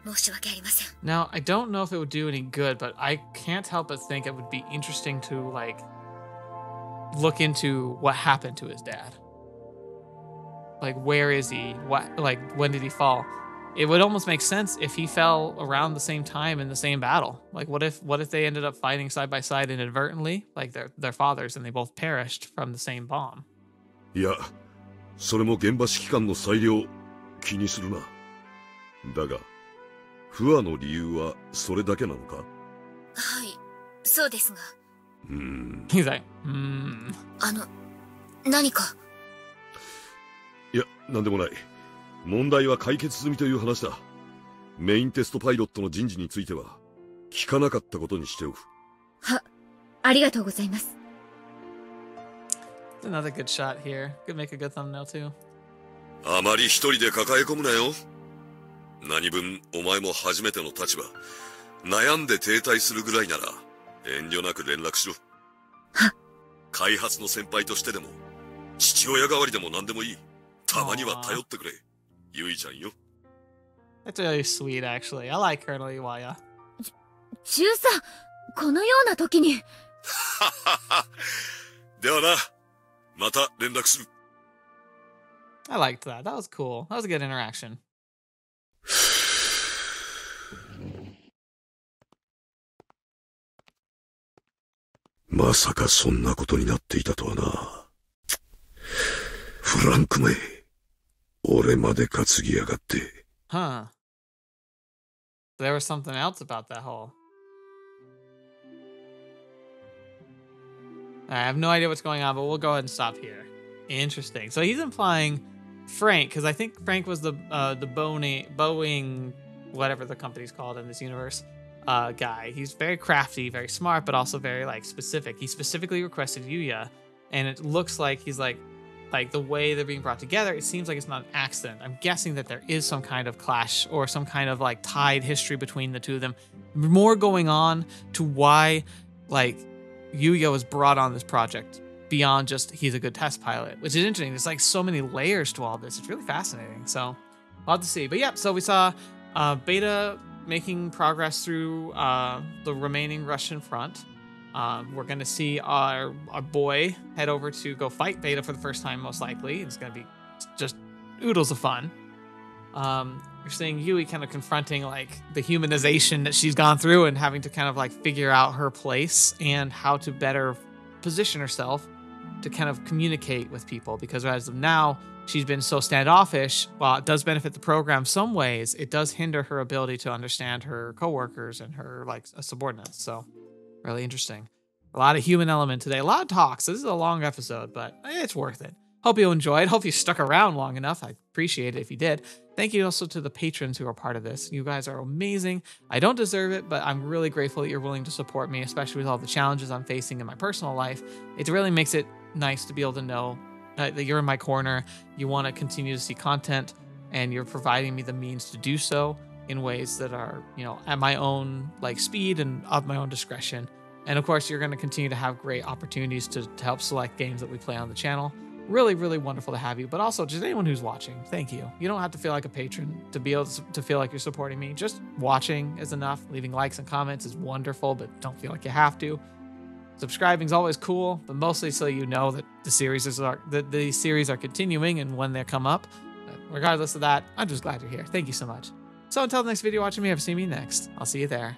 申し訳ありません。Now, I don't know if it would do any good, but I can't help but think it would be interesting to, like, look into what happened to his dad. Like, where is he? What, like, when did he fall? It would almost make sense if he fell around the same time in the same battle. Like, what if they ended up fighting side by side inadvertently, like their fathers, and they both perished from the same bomb? いや、それも現場指揮官の裁量気にするな。だが、不和の理由はそれだけなのか？はい、そうですが。He's like, 何か。いや、なんでもない。問題は解決済みという話だ。メインテストパイロットの人事については聞かなかったことにしておく。は、ありがとうございます。Another good shot here. Could make a good thumbnail too. あまり一人で抱え込むなよ。何分お前も初めての立場、悩んで停滞するぐらいなら遠慮なく連絡しろ。は。開発の先輩としてでも父親代わりでも何でもいい。たまには頼ってくれ。ゆいちゃんよ。That's really sweet, actually. I like Colonel Yuuya. 中佐、このような時に。ではな、また連絡する。I liked that. That was cool. That was a good interaction. まさかそんなことになっていたとはな。フランクめ。俺まで担ぎやがって。Huh. There was something else about that whole. I have no idea what's going on, but we'll go ahead and stop here. Interesting. So he's implying Frank, because I think Frank was the Boeing, whatever the company's called in this universe, guy. He's very crafty, very smart, but also very like specific. He specifically requested Yuuya, and it looks like he's like the way they're being brought together, it seems like it's not an accident. I'm guessing that there is some kind of clash or some kind of like tied history between the two of them. More going on to why like Yuuya was brought on this project beyond just he's a good test pilot, which is interesting. There's like so many layers to all this. It's really fascinating. So we'll have to see. But yeah, so we saw Beta making progress through the remaining Russian front. We're going to see our boy head over to go fight Beta for the first time, most likely. It's going to be just oodles of fun. You're seeing Yui kind of confronting like the humanization that she's gone through and having to kind of like figure out her place and how to better position herself to kind of communicate with people, because as of now, she's been so standoffish. While it does benefit the program some ways, it does hinder her ability to understand her coworkers and her like subordinates. So really interesting. A lot of human element today. A lot of talks. This is a long episode, but it's worth it. Hope you enjoyed. Hope you stuck around long enough. I appreciate it if you did. Thank you also to the patrons who are part of this. You guys are amazing. I don't deserve it, but I'm really grateful that you're willing to support me, especially with all the challenges I'm facing in my personal life. It really makes it nice to be able to know that you're in my corner. You want to continue to see content, and you're providing me the means to do so in ways that are, you know, at my own like speed and of my own discretion. And of course, you're going to continue to have great opportunities to help select games that we play on the channel. Really, really wonderful to have you, but also just anyone who's watching, thank you. You don't have to feel like a patron to be able to feel like you're supporting me. Just watching is enough. Leaving likes and comments is wonderful, but don't feel like you have to. Subscribing is always cool, but mostly so you know that the series are continuing and when they come up. But regardless of that, I'm just glad you're here. Thank you so much. So until the next video watching me, ever see me next. I'll see you there.